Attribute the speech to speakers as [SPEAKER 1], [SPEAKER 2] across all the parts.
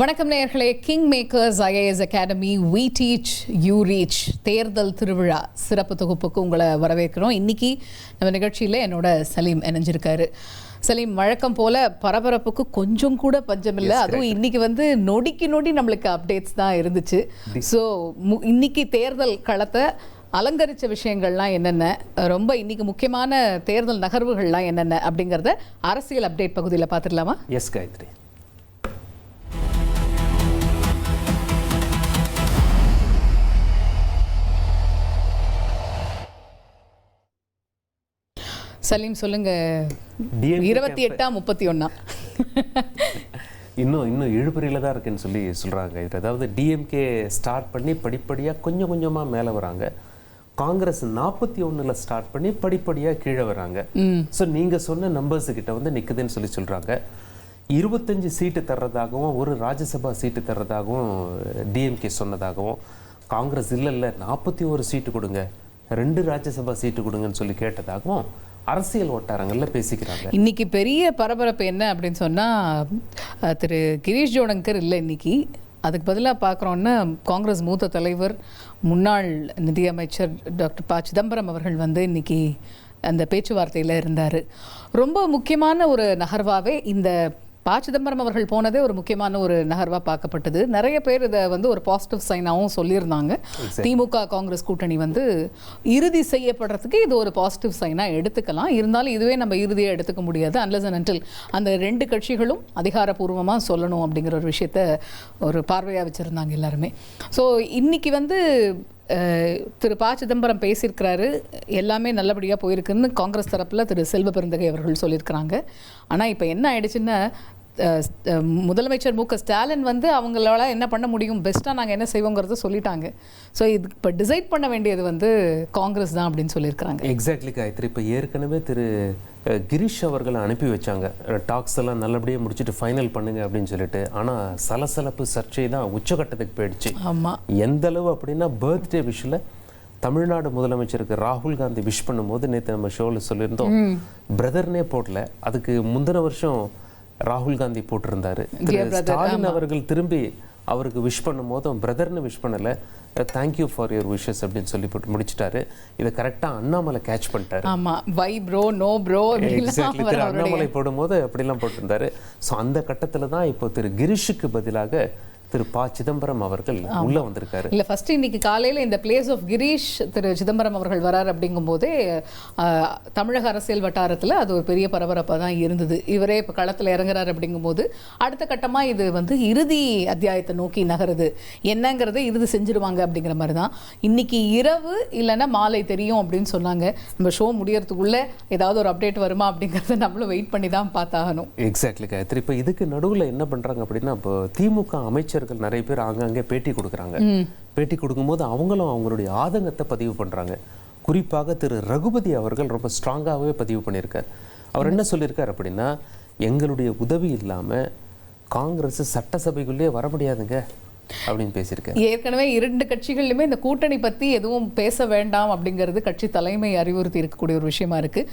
[SPEAKER 1] வணக்கம் நேயர்களே. King makers IAS academy we teach you reach தேர்தல் திருவிழா சிறப்பு தொகுப்புக்கு உங்களை வரவேற்கிறோம். இன்னைக்கு நம்ம நிகழ்ச்சியில் என்னோட சலீம் இணைஞ்சிருக்காரு. சலீம், வழக்கம் போல பரபரப்புக்கு கொஞ்சம் கூட பஞ்சமில்லை. அதுவும் இன்னைக்கு நொடிக்கு நொடி நம்மளுக்கு அப்டேட்ஸ் தான் இருந்துச்சு. ஸோ இன்னைக்கு தேர்தல் களத்தை அலங்கரித்த விஷயங்கள்லாம் என்னென்ன, ரொம்ப இன்னைக்கு முக்கியமான தேர்தல் நகர்வுகள்லாம் என்னென்ன அப்படிங்கிறத அரசியல் அப்டேட் பகுதியில் பார்த்துடலாமா?
[SPEAKER 2] எஸ் காயத்ரி.
[SPEAKER 1] சலீம் சொல்லுங்க. 28 31
[SPEAKER 2] இன்னும் இழுபறியில தான் இருக்குன்னு சொல்றாங்க. அதாவது டிஎம்கே ஸ்டார்ட் பண்ணி படிப்படியாக கொஞ்சமாக மேலே வராங்க. காங்கிரஸ் 41 ஸ்டார்ட் பண்ணி படிப்படியாக கீழே வராங்க. ஸோ நீங்கள் சொன்ன நம்பர்ஸ் கிட்ட நிற்குதுன்னு சொல்கிறாங்க. 25 சீட்டு தர்றதாகவும் ஒரு ராஜ்யசபா சீட்டு தர்றதாகவும் டிஎம்கே சொன்னதாகவும், காங்கிரஸ் இல்லை 41 சீட்டு கொடுங்க, 2 ராஜ்யசபா சீட்டு கொடுங்கன்னு கேட்டதாகவும் அரசியல் வட்டாரங்கள்ல பேசிக்கிறாங்க.
[SPEAKER 1] இன்னைக்கு பெரிய பரபரப்பு என்ன அப்படின்னு சொன்னா, திரு கிரீஷ் ஜோடங்கர் இல்லை இன்னைக்கு. அதுக்கு பதிலாக பார்க்குறோன்னா காங்கிரஸ் மூத்த தலைவர் முன்னாள் நிதியமைச்சர் டாக்டர் ப சிதம்பரம் அவர்கள் இன்னைக்கு அந்த பேச்சுவார்த்தையில் இருந்தார். ரொம்ப முக்கியமான ஒரு நகர்வாகவே இந்த ப சிதம்பரம் அவர்கள் போனதே ஒரு முக்கியமான ஒரு நகர்வாக பார்க்கப்பட்டது. நிறைய பேர் இதை ஒரு பாசிட்டிவ் சைனாகவும் சொல்லியிருந்தாங்க. திமுக காங்கிரஸ் கூட்டணி இறுதி செய்யப்படுறதுக்கு இது ஒரு பாசிட்டிவ் சைனாக எடுத்துக்கலாம். இருந்தாலும் இதுவே நம்ம இறுதியாக எடுத்துக்க முடியாது அன்லஸ் அண்ட் அன்டில் அந்த 2 கட்சிகளும் அதிகாரப்பூர்வமாக சொல்லணும் அப்படிங்கிற ஒரு விஷயத்த ஒரு பார்வையாக வச்சுருந்தாங்க எல்லாருமே. ஸோ இன்னைக்கு திரு ப சிதம்பரம் பேசியிருக்கிறாரு. எல்லாமே நல்லபடியாக போயிருக்குன்னு காங்கிரஸ் தரப்பில் திரு செல்வ பெருந்தகை அவர்கள் சொல்லியிருக்கிறாங்க. ஆனால் இப்போ என்ன ஆயிடுச்சுன்னா, முதலமைச்சர் மு க ஸ்டாலின் அவங்களால என்ன பண்ண முடியும், பெஸ்ட்டாக நாங்கள் என்ன செய்வோங்கிறத சொல்லிட்டாங்க. ஸோ இது இப்போ டிசைட் பண்ண வேண்டியது காங்கிரஸ் தான் அப்படின்னு சொல்லியிருக்கிறாங்க.
[SPEAKER 2] எக்ஸாக்ட்லி காயத்ரி. இப்போ ஏற்கனவே திரு கிரீஷ் அவர்களை அனுப்பி வச்சாங்க, டாக்ஸ் எல்லாம் நல்லபடியாக முடிச்சுட்டு ஃபைனல் பண்ணுங்க அப்படின்னு சொல்லிட்டு. ஆனால் சலசலப்பு சர்ச்சை தான் உச்சகட்டத்துக்கு போயிடுச்சு.
[SPEAKER 1] ஆமாம்.
[SPEAKER 2] எந்த அளவு அப்படின்னா, பர்த்டே விஷயில் தமிழ்நாடு முதலமைச்சருக்கு ராகுல் காந்தி விஷ் பண்ணும்போது நேற்று நம்ம ஷோவில் சொல்லியிருந்தோம், பிரதர்னே போடல, அதுக்கு முந்தின வருஷம் ராகுல் காந்தி போட்டிருந்தாரு. ஸ்டாலின் அவர்கள் திரும்பி அவருக்கு விஷ் பண்ணும் போதும் பிரதர்னு விஷ் பண்ணல, தேங்க்யூ ஃபார் யுவர் விஷஸ் அப்படின்னு சொல்லி போட்டு முடிச்சிட்டாரு. இதை கரெக்டாக அண்ணாமலை கேட்ச் பண்ணிட்டாரு.
[SPEAKER 1] ஆமாம், why bro no bro
[SPEAKER 2] exactly. Annamalai போடும்போது அப்படிலாம் போட்டிருந்தாரு. ஸோ அந்த கட்டத்தில் தான் இப்போ திரு கிரீஷுக்கு பதிலாக திரு ப சிதம்பரம் அவர்கள் உள்ள வந்திருக்காரு.
[SPEAKER 1] இல்லை, ஃபர்ஸ்ட் இன்னைக்கு காலையில் இந்த பிளேஸ் ஆஃப் கிரீஷ் திரு சிதம்பரம் அவர்கள் வரார் அப்படிங்கும் போதே தமிழக அரசியல் வட்டாரத்தில் அது ஒரு பெரிய பரபரப்பாக தான் இருந்தது. இவரே இப்போ களத்தில் இறங்குறார் அப்படிங்கும்போது அடுத்த கட்டமாக இது இறுதி அத்தியாயத்தை நோக்கி நகருது, என்னங்கிறத இறுதி செஞ்சிருவாங்க அப்படிங்கிற மாதிரி தான். இன்னைக்கு இரவு இல்லைன்னா மாலை தெரியும் அப்படின்னு சொன்னாங்க. நம்ம ஷோ முடியறதுக்குள்ள ஏதாவது ஒரு அப்டேட் வருமா அப்படிங்கிறத நம்மளும் வெயிட் பண்ணி தான் பார்த்தாகணும்.
[SPEAKER 2] எக்ஸாக்ட்லி காயத்ரி. இப்போ இதுக்கு நடுவில் என்ன பண்ணுறாங்க அப்படின்னா, இப்போ திமுக அமைச்சர் நிறைய பேர் அங்கங்கே பேட்டி கொடுக்குறாங்க. பேட்டி கொடுக்கும்போது அவங்களும் அவங்களுடைய ஆதங்கத்தை பதிவு பண்ணுறாங்க. குறிப்பாக திரு ரகுபதி அவர்கள் ரொம்ப ஸ்ட்ராங்காகவே பதிவு பண்ணியிருக்கார். அவர் என்ன சொல்லியிருக்கார் அப்படின்னா, எங்களுடைய உதவி இல்லாமல் காங்கிரஸ் சட்டசபைக்குள்ளேயே வர முடியாதுங்க அப்படின்னு பேசியிருக்காரு.
[SPEAKER 1] ஏற்கனவே 2 கட்சிகளிலுமே இந்த கூட்டணி பற்றி எதுவும் பேச வேண்டாம் அப்படிங்கிறது கட்சி தலைமை அறிவுறுத்தி இருக்கக்கூடிய ஒரு விஷயமா இருக்கு.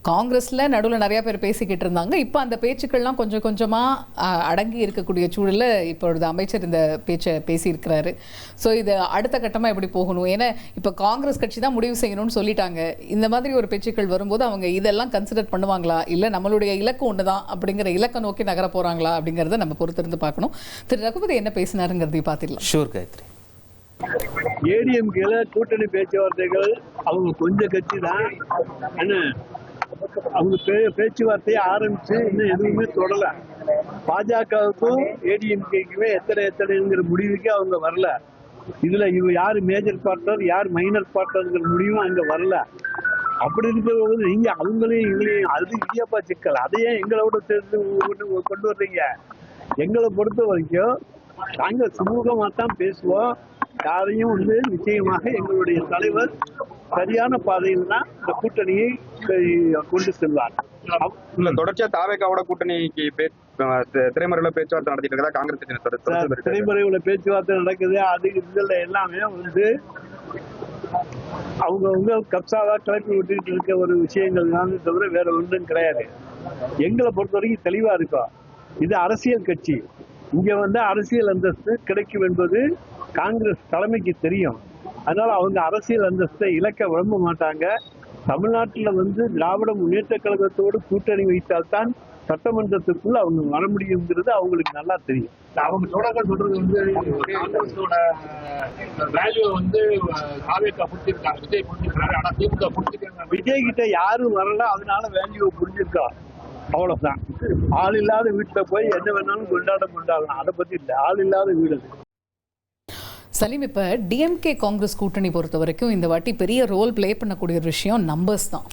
[SPEAKER 1] காங்கிரஸில் நடுவில் நிறையா பேர் பேசிக்கிட்டு இருந்தாங்க. இப்போ அந்த பேச்சுக்கள்லாம் கொஞ்சம் கொஞ்சமாக அடங்கி இருக்கக்கூடிய சூழலில் இப்பொழுது அமைச்சர் இந்த பேச்சை பேசியிருக்கிறாரு. ஸோ இது அடுத்த கட்டமாக எப்படி போகணும், ஏன்னா இப்போ காங்கிரஸ் கட்சி தான் முடிவு செய்யணும்னு சொல்லிட்டாங்க. இந்த மாதிரி ஒரு பேச்சுக்கள் வரும்போது அவங்க இதெல்லாம் கன்சிடர் பண்ணுவாங்களா, இல்லை நம்மளுடைய இலக்கு ஒன்று தான் அப்படிங்கிற இலக்கை நோக்கி நகர போகிறாங்களா அப்படிங்கிறத நம்ம பொறுத்திருந்து பார்க்கணும். திரு ரகுபதி என்ன பேசினாருங்கிறதையும் பார்த்துக்கலாம்.
[SPEAKER 2] ஷூர் காயத்ரி.
[SPEAKER 3] ஏடிஎம்கேல கூட்டணி பேச்சுவார்த்தைகள் அவங்க கொஞ்சம் கட்சி தான், அவங்க பேச்சுவார்த்தையை ஆரம்பிச்சு இன்னும் எதுவுமே தொடல. பாஜகவுக்கும் ஏடிஎம்கேக்குமே எத்தனைங்கிற முடிவுக்கு அவங்க வரல. இதுல இவங்க யாரு மேஜர் பார்ட்னர் யார் மைனர் பார்ட்னர்ங்கிற முடிவும் அங்க வரல. அப்படி இருக்கிற நீங்க அவங்களையும் இவங்களையும் அது இடியாப்பா சிக்கல், அதையே எங்களோட சேர்த்து கொண்டு வர்றீங்க. எங்களை பொறுத்த வரைக்கும் நாங்க சுமூகமா தான் பேசுவோம். யாரையும் நிச்சயமாக எங்களுடைய தலைவர் சரியான பாதையில் தான் இந்த கூட்டணியை கொண்டு செல்வார்.
[SPEAKER 4] தொடர்ச்சியா தாவேகாவோட கூட்டணிக்கு திரைமறைவுல பேச்சுவார்த்தை நடத்திட்டு இருக்கா காங்கிரஸ்?
[SPEAKER 3] திரைமறைவுல பேச்சுவார்த்தை நடக்குது. அது இதுல எல்லாமே அவங்க கப்சாவா கிளப்பி விட்டுட்டு இருக்க ஒரு விஷயங்கள் தான் தவிர வேற ஒன்றும் கிடையாது. எங்களை பொறுத்த வரைக்கும் தெளிவா இருக்கும், இது அரசியல் கட்சி. இங்க வந்து அரசியல் அந்தஸ்து கிடைக்கும் என்பது காங்கிரஸ் தலைமைக்கு தெரியும். அதனால அவங்க அரசியல் அந்தஸ்தை இழக்க விரும்ப மாட்டாங்க. தமிழ்நாட்டில் வந்து திராவிட முன்னேற்ற கழகத்தோடு கூட்டணி வைத்தால்தான் சட்டமன்றத்துக்குள்ள அவங்க வர முடியுங்கிறது அவங்களுக்கு நல்லா தெரியும்.
[SPEAKER 5] அவங்க தோழர்கள் சொல்றது வந்து காங்கிரஸோட வேல்யூ வந்து காவேக்கா புரிஞ்சிருக்காங்க, விஜய் புரிஞ்சிருக்காரு. ஆனா திமுக புரிஞ்சுக்காங்க.
[SPEAKER 3] விஜய் கிட்ட யாரும் வரல, அதனால வேல்யூவை புரிஞ்சிருக்கா, அவ்வளவுதான். ஆள் இல்லாத வீட்டுல போய் என்ன வேணாலும் கொண்டாடலாம், அதை பத்தி இல்லை. ஆள் இல்லாத வீடு அது.
[SPEAKER 1] சலீம், இப்போ டிஎம்கே காங்கிரஸ் கூட்டணி பொறுத்த வரைக்கும் இந்த வாட்டி பெரிய ரோல் ப்ளே பண்ணக்கூடிய ஒரு விஷயம் நம்பர்ஸ் தான்.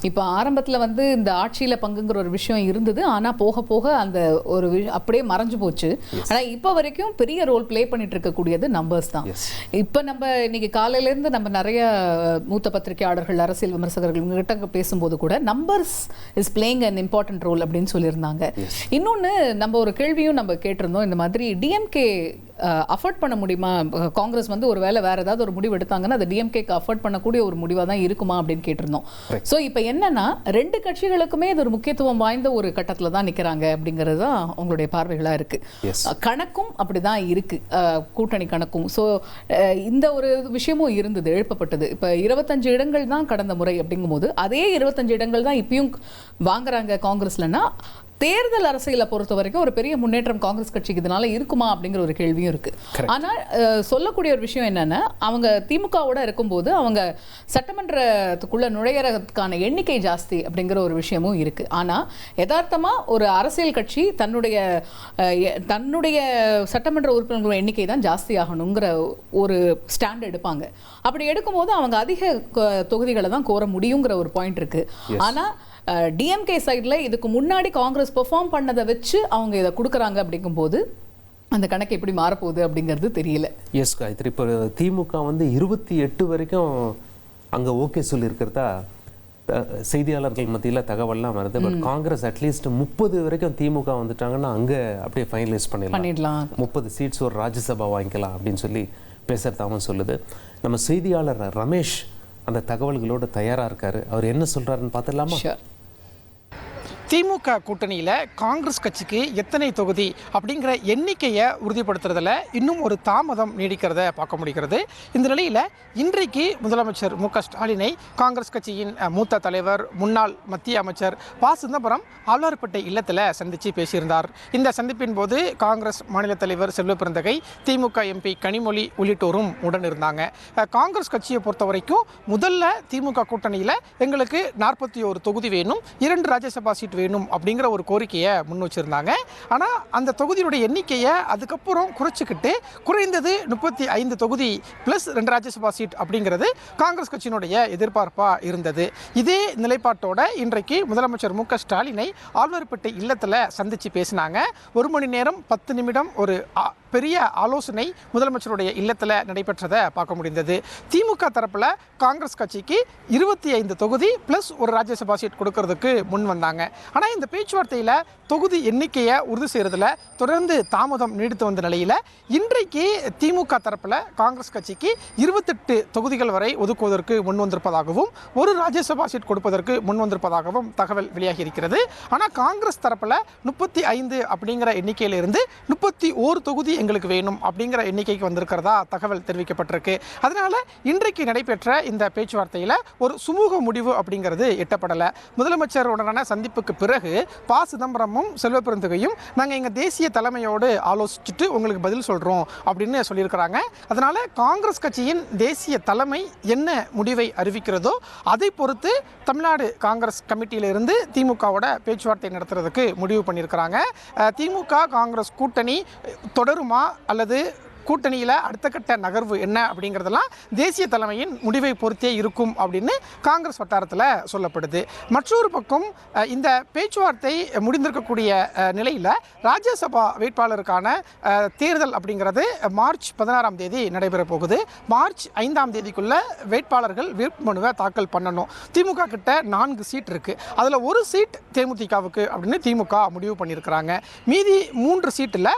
[SPEAKER 1] இப்போ ஆரம்பத்தில் வந்து இந்த ஆட்சியில் பங்குங்கிற ஒரு விஷயம் இருந்தது, ஆனால் போக போக அந்த ஒரு அப்படியே மறைஞ்சு போச்சு. ஆனால் இப்போ வரைக்கும் பெரிய ரோல் ப்ளே பண்ணிட்டு இருக்கக்கூடியது நம்பர்ஸ் தான். இப்போ நம்ம இன்னைக்கு காலையிலேருந்து நம்ம நிறைய மூத்த பத்திரிகையாளர்கள், அரசியல் விமர்சகர்கள் இவங்ககிட்ட பேசும்போது கூட numbers is playing an important role அப்படின்னு சொல்லியிருந்தாங்க. இன்னொன்று நம்ம ஒரு கேள்வியும் நம்ம கேட்டிருந்தோம், இந்த மாதிரி டிஎம்கே அஃபோர்ட் பண்ண முடியுமா, காங்கிரஸ் வந்து ஒரு வேளை வேற ஏதாவது ஒரு முடிவு எடுத்தாங்கன்னா அது டிஎம்கேக்கு அஃபோர்ட் பண்ணக்கூடிய ஒரு முடிவாக தான் இருக்குமா அப்படின்னு கேட்டிருந்தோம். ஸோ இப்போ என்னன்னா ரெண்டு கட்சிகளுக்குமே இது ஒரு முக்கியத்துவம் வாய்ந்த ஒரு கட்டத்தில் தான் நிற்கிறாங்க அப்படிங்கிறது தான் உங்களுடைய பார்வைகளாக இருக்கு. கணக்கும் அப்படிதான் இருக்கு, கூட்டணி கணக்கும். ஸோ இந்த ஒரு விஷயமும் இருந்தது, எழுப்பப்பட்டது. இப்போ 25 இடங்கள் தான் கடந்த முறை அப்படிங்கும்போது அதே 25 இடங்கள் தான் இப்பயும் வாங்குறாங்க காங்கிரஸ்லன்னா தேர்தல் அரசியலை பொறுத்த வரைக்கும் ஒரு பெரிய முன்னேற்றம் காங்கிரஸ் கட்சிக்கு இதனால இருக்குமா அப்படிங்கிற ஒரு கேள்வியும் இருக்கு. ஆனால் சொல்லக்கூடிய ஒரு விஷயம் என்னன்னா, அவங்க திமுகவோட இருக்கும்போது அவங்க சட்டமன்றத்துக்குள்ள நுழையறதுக்கான எண்ணிக்கை ஜாஸ்தி அப்படிங்கிற ஒரு விஷயமும் இருக்கு. ஆனா யதார்த்தமா ஒரு அரசியல் கட்சி தன்னுடைய சட்டமன்ற உறுப்பினர்கள் எண்ணிக்கை தான் ஜாஸ்தி ஆகணுங்கிற ஒரு ஸ்டாண்ட் எடுப்பாங்க. அப்படி எடுக்கும்போது அவங்க அதிக தொகுதிகளை தான் கோர முடியுங்கிற ஒரு பாயிண்ட் இருக்கு. ஆனா டிஎம்கே சைடில் இதுக்கு முன்னாடி காங்கிரஸ் பெர்ஃபார்ம் பண்ணதை வச்சு அவங்க இதை கொடுக்குறாங்க அப்படிங்கும்போது அந்த கணக்கு எப்படி மாறப்போகுது அப்படிங்கிறது தெரியல.
[SPEAKER 2] எஸ் காயத்ரி, இப்போ திமுக வந்து 28 வரைக்கும் அங்கே ஓகே சொல்லியிருக்கிறதா செய்தியாளர்கள் மத்தியில் தகவல்லாம் வருது. பட் காங்கிரஸ் அட்லீஸ்ட் 30 வரைக்கும் திமுக வந்துட்டாங்கன்னா அங்கே அப்படியே ஃபைனலைஸ் பண்ணிடலாம், 30 சீட்ஸ் ஒரு ராஜ்யசபா வாங்கிக்கலாம் அப்படின்னு சொல்லி பேசுகிறதாகவும் சொல்லுது. நம்ம செய்தியாளர் ரமேஷ் அந்த தகவல்களோடு தயாராக இருக்காரு. அவர் என்ன சொல்கிறாருன்னு பார்த்துடலாமா?
[SPEAKER 6] திமுக கூட்டணியில் காங்கிரஸ் கட்சிக்கு எத்தனை தொகுதி அப்படிங்கிற எண்ணிக்கையை உறுதிப்படுத்துறதுல இன்னும் ஒரு தாமதம் நீடிக்கிறத பார்க்க முடிகிறது. இந்த நிலையில் இன்றைக்கு முதலமைச்சர் மு.க. ஸ்டாலினை காங்கிரஸ் கட்சியின் மூத்த தலைவர் முன்னாள் மத்திய அமைச்சர் ப. சிதம்பரம் ஆழ்வார்பேட்டை இல்லத்தில் சந்தித்து பேசியிருந்தார். இந்த சந்திப்பின் போது காங்கிரஸ் மாநில தலைவர் செல்வ பெருந்தகை, திமுக எம்பி கனிமொழி உள்ளிட்டோரும் உடன் இருந்தாங்க. காங்கிரஸ் கட்சியை பொறுத்த வரைக்கும் முதல்ல திமுக கூட்டணியில் எங்களுக்கு 41 தொகுதி வேணும், 2 ராஜ்யசபா சீட் வேணும் அப்படிங்கிற ஒரு கோரிக்கையை முன் வச்சிருந்தாங்க. ஆனால் அந்த தொகுதியுடைய எண்ணிக்கையை அதுக்கப்புறம் குறைச்சிக்கிட்டு குறைந்தது 35 தொகுதி ப்ளஸ் 2 ராஜ்யசபா சீட் அப்படிங்கிறது காங்கிரஸ் கட்சியினுடைய எதிர்பார்ப்பாக இருந்தது. இதே நிலைப்பாட்டோட இன்றைக்கு முதலமைச்சர் மு.க. ஸ்டாலினை ஆழ்வார்பேட்டை இல்லத்தில் சந்தித்து பேசினாங்க. 1 மணி நேரம் 10 நிமிடம் ஒரு பெரிய ஆலோசனை முதலமைச்சருடைய இல்லத்தில் நடைபெற்றதை பார்க்க முடிந்தது. திமுக தரப்பில் காங்கிரஸ் கட்சிக்கு 25 தொகுதி ப்ளஸ் ஒரு ராஜ்யசபா சீட் கொடுக்கறதுக்கு முன் வந்தாங்க. ஆனால் இந்த பேச்சுவார்த்தையில் தொகுதி எண்ணிக்கையை உறுதி செய்கிறதுல தொடர்ந்து தாமதம் நீடித்து வந்த நிலையில் இன்றைக்கு திமுக தரப்பில் காங்கிரஸ் கட்சிக்கு 28 தொகுதிகள் வரை ஒதுக்குவதற்கு முன் வந்திருப்பதாகவும் ஒரு ராஜ்யசபா சீட் கொடுப்பதற்கு முன் வந்திருப்பதாகவும் தகவல் வெளியாகி இருக்கிறது. ஆனால் காங்கிரஸ் தரப்பில் 35 அப்படிங்கிற எண்ணிக்கையிலிருந்து 31 தொகுதி எங்களுக்கு வேணும் அப்படிங்கிற எண்ணிக்கைக்கு வந்திருக்கிறதா தகவல் தெரிவிக்கப்பட்டிருக்கு. அதனால இன்றைக்கு நடைபெற்ற இந்த பேச்சுவார்த்தையில் ஒரு சுமூக முடிவு அப்படிங்கிறது எட்டப்படலை. முதலமைச்சருடனான சந்திப்புக்கு பிறகு ப. சிதம்பரமும் செல்வ பெருந்தகையும் நாங்கள் எங்கள் தேசிய தலைமையோடு ஆலோசிச்சுட்டு உங்களுக்கு பதில் சொல்கிறோம் அப்படின்னு சொல்லியிருக்கிறாங்க. அதனால் காங்கிரஸ் கட்சியின் தேசிய தலைமை என்ன முடிவை அறிவிக்கிறதோ அதை பொறுத்து தமிழ்நாடு காங்கிரஸ் கமிட்டியிலிருந்து திமுகவோட பேச்சுவார்த்தை நடத்துறதுக்கு முடிவு பண்ணியிருக்கிறாங்க. திமுக காங்கிரஸ் கூட்டணி தொடருமா அல்லது கூட்டணியில் அடுத்த கட்ட நகர்வு என்ன அப்படிங்கிறதெல்லாம் தேசிய தலைமையின் முடிவை பொறுத்தே இருக்கும் அப்படின்னு காங்கிரஸ் வட்டாரத்தில் சொல்லப்படுது. மற்றொரு பக்கம் இந்த பேச்சுவார்த்தை முடிந்திருக்கக்கூடிய நிலையில் ராஜ்யசபா வேட்பாளருக்கான தேர்தல் அப்படிங்கிறது மார்ச் 16ஆம் தேதி நடைபெற போகுது. மார்ச் 5ஆம் தேதிக்குள்ள வேட்பாளர்கள் வேட்புமனுவை தாக்கல் பண்ணணும். திமுக கிட்ட 4 சீட் இருக்குது, அதில் ஒரு சீட் தேமுதிகவுக்கு அப்படின்னு திமுக முடிவு பண்ணியிருக்கிறாங்க. மீதி 3 சீட்டில்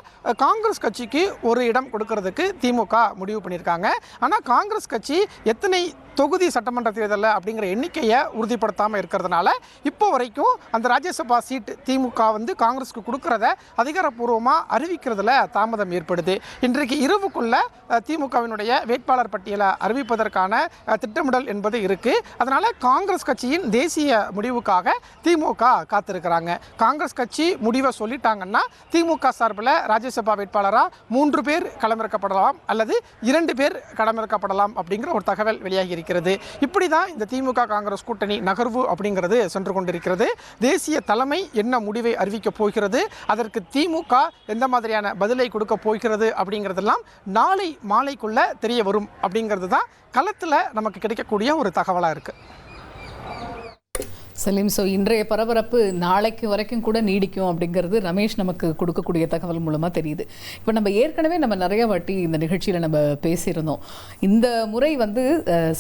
[SPEAKER 6] காங்கிரஸ் கட்சிக்கு ஒரு இடம் கொடுக்க கொடுக்கறதுக்கு திமுக முடிவு பண்ணியிருக்காங்க. ஆனால் காங்கிரஸ் கட்சி எத்தனை தொகுதி சட்டமன்ற தேர்தலில் அப்படிங்கிற எண்ணிக்கையை உறுதிப்படுத்தாமல் இருக்கிறதுனால இப்போ வரைக்கும் அந்த ராஜ்யசபா சீட் திமுக வந்து காங்கிரஸுக்கு கொடுக்கறத அதிகாரப்பூர்வமாக அறிவிக்கிறதுல தாமதம் ஏற்படுது. இன்றைக்கு இரவுக்குள்ள திமுகவினுடைய வேட்பாளர் பட்டியலை அறிவிப்பதற்கான திட்டமிடல் என்பது இருக்குது. அதனால் காங்கிரஸ் கட்சியின் தேசிய முடிவுக்காக திமுக காத்திருக்கிறாங்க. காங்கிரஸ் கட்சி முடிவை சொல்லிட்டாங்கன்னா திமுக சார்பில் ராஜ்யசபா வேட்பாளராக 3 பேர் களமிறக்கப்படலாம் அல்லது 2 பேர் களமிறக்கப்படலாம் அப்படிங்கிற ஒரு தகவல் வெளியாகி இருக்கிறது. இப்படி தான் இந்த திமுக காங்கிரஸ் கூட்டணி நகர்வு அப்படிங்கிறது சென்று கொண்டிருக்கிறது. தேசிய தலைமை என்ன முடிவை அறிவிக்கப் போகிறது, அதற்கு திமுக எந்த மாதிரியான பதிலை கொடுக்க போகிறது அப்படிங்கிறதெல்லாம் நாளை மாலைக்குள்ள தெரிய வரும் அப்படிங்கிறது தான் களத்தில் நமக்கு கிடைக்கக்கூடிய ஒரு தகவலாக இருக்குது.
[SPEAKER 1] சலீம், ஸோ இன்றைய பரபரப்பு நாளைக்கு வரைக்கும் கூட நீடிக்கும் அப்படிங்கிறது ரமேஷ் நமக்கு கொடுக்கக்கூடிய தகவல் மூலமாக தெரியுது. இப்போ நம்ம ஏற்கனவே நிறைய வாட்டி இந்த நிகழ்ச்சியில் நம்ம பேசியிருந்தோம். இந்த முறை வந்து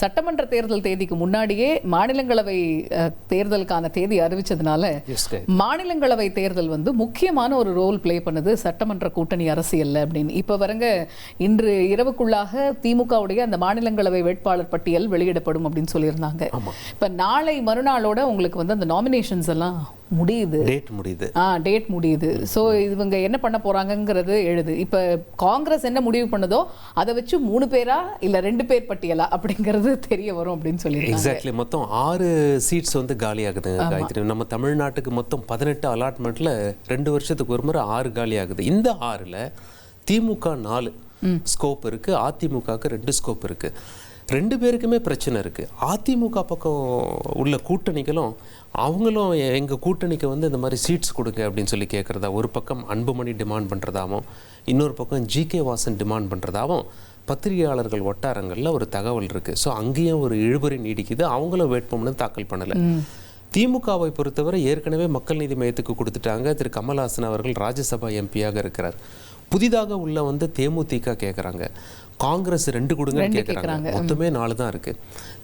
[SPEAKER 1] சட்டமன்ற தேர்தல் தேதிக்கு முன்னாடியே மாநிலங்களவை தேர்தலுக்கான தேதி அறிவித்ததுனால மாநிலங்களவை தேர்தல் வந்து முக்கியமான ஒரு ரோல் பிளே பண்ணுது சட்டமன்ற கூட்டணி அரசியல் அப்படின்னு. இப்போ வரங்க இன்று இரவுக்குள்ளாக திமுகவுடைய அந்த மாநிலங்களவை வேட்பாளர் பட்டியல் வெளியிடப்படும் அப்படின்னு சொல்லியிருந்தாங்க. இப்போ நாளை மறுநாளோட உங்களுக்கு வந்து அந்த நாமினேஷன்ஸ் எல்லாம் முடியுது, டேட் முடியுது. ஸோ இவங்க என்ன பண்ண போறாங்கங்கிறது எழுது. இப்போ காங்கிரஸ் என்ன முடிவு பண்ணுதோ அதை வச்சு 3 பேரா இல்லை 2 பேர் பட்டியலா அப்படிங்கிறது தெரிய வரும் அப்படின்னு சொல்லி.
[SPEAKER 2] எக்ஸாக்ட்லி, மொத்தம் 6 சீட்ஸ் வந்து காலி ஆகுது காயத்ரி. நம்ம தமிழ்நாட்டுக்கு மொத்தம் 18 அலாட்மெண்ட்ல 2 வருஷத்துக்கு ஒரு முறை 6 காலி ஆகுது. இந்த 6ல் திமுக 4 ஸ்கோப் இருக்கு, அதிமுகவுக்கு 2 ஸ்கோப் இருக்கு. 2 பேருக்குமே பிரச்சனை இருக்குது. அதிமுக பக்கம் உள்ள கூட்டணிகளும் அவங்களும் எங்கள் கூட்டணிக்கு வந்து இந்த மாதிரி சீட்ஸ் கொடுங்க அப்படின்னு சொல்லி கேட்குறதா, ஒரு பக்கம் அன்புமணி டிமாண்ட் பண்ணுறதாவும் இன்னொரு பக்கம் ஜி.கே. வாசன் டிமாண்ட் பண்ணுறதாவும் பத்திரிகையாளர்கள் வட்டாரங்களில் ஒரு தகவல் இருக்குது. ஸோ அங்கேயும் ஒரு இழுபறி நீடிக்குது. அவங்களும் வேட்புமனு தாக்கல் பண்ணலை. திமுகவை பொறுத்தவரை ஏற்கனவே மக்கள் நீதி மையத்துக்கு கொடுத்துட்டாங்க. திரு கமல்ஹாசன் அவர்கள் ராஜ்யசபா எம்பியாக இருக்கிறார். புதிதாக உள்ள வந்து தேமுதிக கேட்குறாங்க, காங்கிரஸ் 2 கொடுங்கன்னு கேட்குறாங்க. மொத்தமே 4 தான் இருக்குது.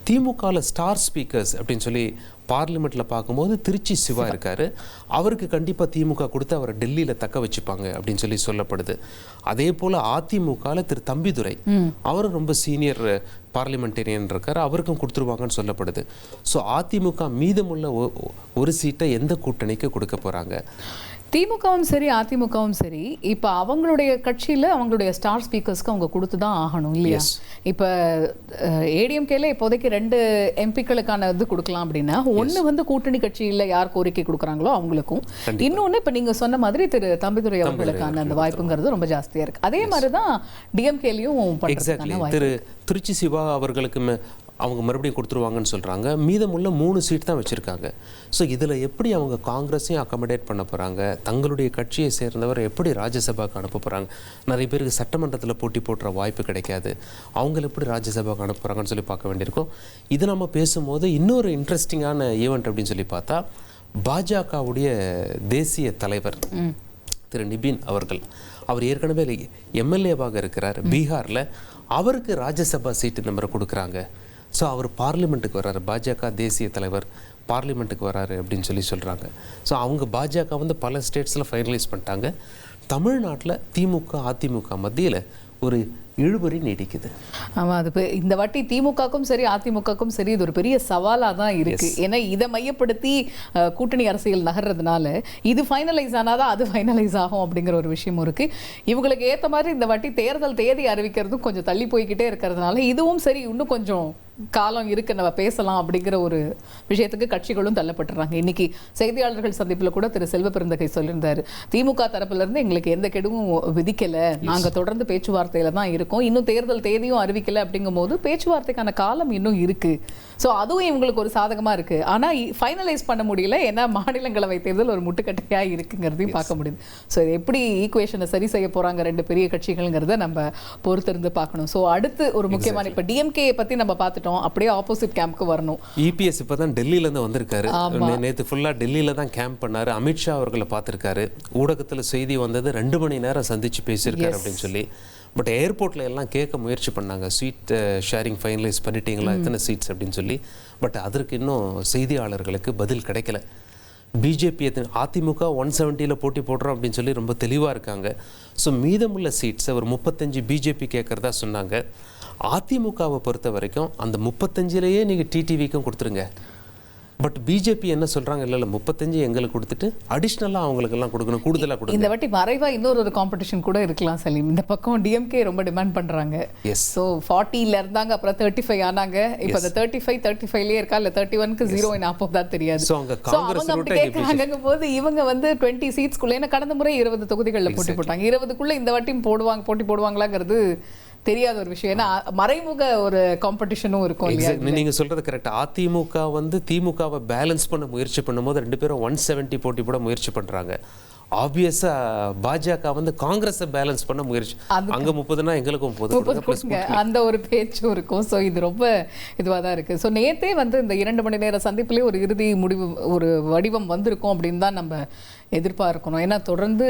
[SPEAKER 2] திமுகவில் ஸ்டார் ஸ்பீக்கர்ஸ் அப்படின்னு சொல்லி பார்லிமெண்ட்டில் பார்க்கும்போது திருச்சி சிவா இருக்கார். அவருக்கு கண்டிப்பாக திமுக கொடுத்து அவரை டெல்லியில் தக்க வச்சுப்பாங்க அப்படின்னு சொல்லி சொல்லப்படுது. அதே போல் அதிமுகவில் திரு தம்பிதுரை, அவரும் ரொம்ப சீனியர் பார்லிமெண்டேரியன் இருக்கார், அவருக்கும் கொடுத்துருவாங்கன்னு சொல்லப்படுது. ஸோ அதிமுக மீதமுள்ள ஒரு சீட்டை எந்த கூட்டணிக்கு கொடுக்க போகிறாங்க?
[SPEAKER 1] திமுகவும் சரி அதிமுகவும் சரி இப்போ அவங்களுடைய கட்சியில் அவங்களுடைய ஸ்டார் ஸ்பீக்கர்ஸ்க்கு அவங்க கொடுத்து தான் ஆகணும் இல்லையா? இப்போ ஏடிஎம்கேல இப்போதைக்கு 2 எம்பிக்களுக்கான இது கொடுக்கலாம் அப்படின்னா, ஒன்று வந்து கூட்டணி கட்சியில் யார் கோரிக்கை கொடுக்குறாங்களோ அவங்களுக்கும், இன்னொன்று இப்போ நீங்கள் சொன்ன மாதிரி திரு தம்பிதுரை அவர்களுக்கான அந்த வாய்ப்புங்கிறது ரொம்ப ஜாஸ்தியாக இருக்குது. அதே மாதிரி தான் டிஎம்கேலையும் பண்ணுறதுக்கான வாய்ப்பு.
[SPEAKER 2] திரு திருச்சி சிவா அவர்களுக்கு அவங்க மறுபடியும் கொடுத்துருவாங்கன்னு சொல்கிறாங்க. மீதமுள்ள 3 சீட் தான் வச்சுருக்காங்க. ஸோ இதில் எப்படி அவங்க காங்கிரஸையும் அக்கமடேட் பண்ண போகிறாங்க, தங்களுடைய கட்சியை சேர்ந்தவர் எப்படி ராஜ்யசபாவுக்கு அனுப்ப போகிறாங்க? நிறைய பேருக்கு சட்டமன்றத்தில் போட்டி போடுற வாய்ப்பு கிடைக்காது, அவங்கள எப்படி ராஜ்யசபாவுக்கு அனுப்ப போகிறாங்கன்னு சொல்லி பார்க்க வேண்டியிருக்கும். இது நம்ம பேசும்போது இன்னொரு இன்ட்ரெஸ்டிங்கான ஈவெண்ட் அப்படின்னு சொல்லி பார்த்தா, பாஜகவுடைய தேசிய தலைவர் திரு நிபின் அவர்கள், அவர் ஏற்கனவே எம்எல்ஏவாக இருக்கிறார் பீகாரில். அவருக்கு ராஜ்யசபா சீட்டு இந்த மாதிரி கொடுக்குறாங்க. ஸோ அவர் பார்லிமெண்ட்டுக்கு வர்றாரு, பாஜக தேசிய தலைவர் பார்லிமெண்ட்டுக்கு வராரு அப்படின்னு சொல்லி சொல்கிறாங்க. ஸோ அவங்க பாஜக வந்து பல ஸ்டேட்ஸில் ஃபைனலைஸ் பண்ணிட்டாங்க. தமிழ்நாட்டில் திமுக அதிமுக மத்தியில் ஒரு இழுபறி நீடிக்குது.
[SPEAKER 1] ஆமாம், அது இந்த வாட்டி திமுகக்கும் சரி அதிமுகக்கும் சரி இது ஒரு பெரிய சவாலாக தான் இருக்குது. ஏன்னா இதை மையப்படுத்தி கூட்டணி அரசியல் நகர்றதுனால இது ஃபைனலைஸ் ஆனாதான் அது ஃபைனலைஸ் ஆகும் அப்படிங்கிற ஒரு விஷயமும் இருக்குது. இவங்களுக்கு ஏற்ற மாதிரி இந்த வாட்டி தேர்தல் தேதி அறிவிக்கிறதும் கொஞ்சம் தள்ளி போய்கிட்டே இருக்கிறதுனால இதுவும் சரி இன்னும் கொஞ்சம் காலம் இருக்கு நம்ம பேசலாம் அப்படிங்கிற ஒரு விஷயத்துக்கு கட்சிகளும் தள்ளப்பட்டுறாங்க. இன்னைக்கு செய்தியாளர்கள் சந்திப்பில் கூட திரு செல்வ பெருந்தகை சொல்லியிருந்தாரு, திமுக தரப்புலேருந்து எங்களுக்கு எந்த கெடுவும் விதிக்கலை, நாங்கள் தொடர்ந்து பேச்சுவார்த்தையில் தான் இருக்கோம், இன்னும் தேர்தல் தேதியும் அறிவிக்கலை. அப்படிங்கும் போது பேச்சுவார்த்தைக்கான காலம் இன்னும் இருக்குது. ஸோ அதுவும் இவங்களுக்கு ஒரு சாதகமாக இருக்குது. ஆனால் ஃபைனலைஸ் பண்ண முடியல, ஏன்னா மாநிலங்களவை தேர்தல் ஒரு முட்டுக்கட்டையாக இருக்குங்கிறதையும் பார்க்க முடியுது. ஸோ இது எப்படி ஈக்குவேஷனை சரி செய்ய போகிறாங்க 2 பெரிய கட்சிகள்ங்கிறத நம்ம பொறுத்திருந்து பார்க்கணும். ஸோ அடுத்து ஒரு முக்கியமான இப்போ டிஎம்கே பற்றி நம்ம பார்த்துட்டோம், அப்படியே ஆப்போசிட் கேம்ப்க்கு வரணும்.
[SPEAKER 2] இபிஎஸ் இப்போ தான் டெல்லியிலேருந்து வந்திருக்காரு. நேற்று ஃபுல்லாக டெல்லியில் தான் கேம்ப் பண்ணார். அமித்ஷா அவர்களை பார்த்துருக்காரு. ஊடகத்தில் செய்தி வந்தது 2 மணி நேரம் சந்திச்சு பேசியிருக்காரு அப்படின்னு சொல்லி. பட் ஏர்போர்ட்டில் எல்லாம் கேட்க முயற்சி பண்ணாங்க, சீட் ஷேரிங் ஃபைனலைஸ் பண்ணிட்டீங்களா, எத்தனை சீட்ஸ் அப்படின்னு சொல்லி. பட் அதற்கு இன்னும் செய்தியாளர்களுக்கு பதில் கிடைக்கல. பிஜேபி அதிமுக 170 போட்டி போடுறோம் அப்படின்னு சொல்லி ரொம்ப தெளிவாக இருக்காங்க. ஸோ மீதமுள்ள சீட்ஸை ஒரு 35 பிஜேபி கேட்குறதா சொன்னாங்க. அதிமுகவை பொறுத்த வரைக்கும் அந்த 35லேயே நீங்கள் டிடிவிக்கும் கொடுத்துருங்க. பட் பிஜேபி என்ன சொல்கிறாங்க, இல்லை 35 எங்களுக்கு கொடுத்துட்டு அடிஷ்னலாக அவங்களுக்கெல்லாம் கொடுக்கணும், கூடுதலாக கொடுக்கணும்.
[SPEAKER 1] இந்த வாட்டி மறைவா இன்னொரு காம்படிஷன் கூட இருக்கலாம் சலீம். இந்த பக்கம் டிஎம்கே ரொம்ப டிமாண்ட் பண்ணுறாங்க. ஸோ 40ல இருந்தாங்க, அப்புறம் 35 ஆனாங்க. இப்போ அந்த 35லேயே இருக்கா, இல்லை 31க்கு 0 தான் தெரியாது.
[SPEAKER 2] ஸோ அவங்க காங்கிரஸ்
[SPEAKER 1] அப்படி கேட்குறாங்க போது இவங்க வந்து 20 சீட்ஸ்குள்ளே, ஏன்னா கடந்த முறை 20 தொகுதிகளில் போட்டி போட்டாங்க. 20க்குள்ளே இந்த வாட்டியும் போட்டி போடுவாங்களாங்கிறது தெரியாத ஒரு விஷயம். ஏன்னா மறைமுக ஒரு காம்படிஷனும் இருக்கும் இல்லையா?
[SPEAKER 2] நீங்க சொல்றது கரெக்ட். அதிமுக வந்து திமுகவை பேலன்ஸ் பண்ண முயற்சி பண்ணும்போது 2 பேரும் 170 போட்டி போட முயற்சி பண்றாங்க. ஆப்வியஸா பாஜக வந்து காங்கிரஸை பேலன்ஸ் பண்ண முயற்சி, அங்க 30னா எங்களுக்கும் 30
[SPEAKER 1] அந்த ஒரு பேச்சும் இருக்கும். ஸோ இது ரொம்ப இதுவாக தான் இருக்கு. ஸோ நேத்தே வந்து இந்த 2 மணி நேர சந்திப்புலேயே ஒரு இறுதி முடிவு, ஒரு வடிவம் வந்திருக்கும் அப்படின்னு தான் நம்ம எதிர்பார்க்கணும். ஏன்னா தொடர்ந்து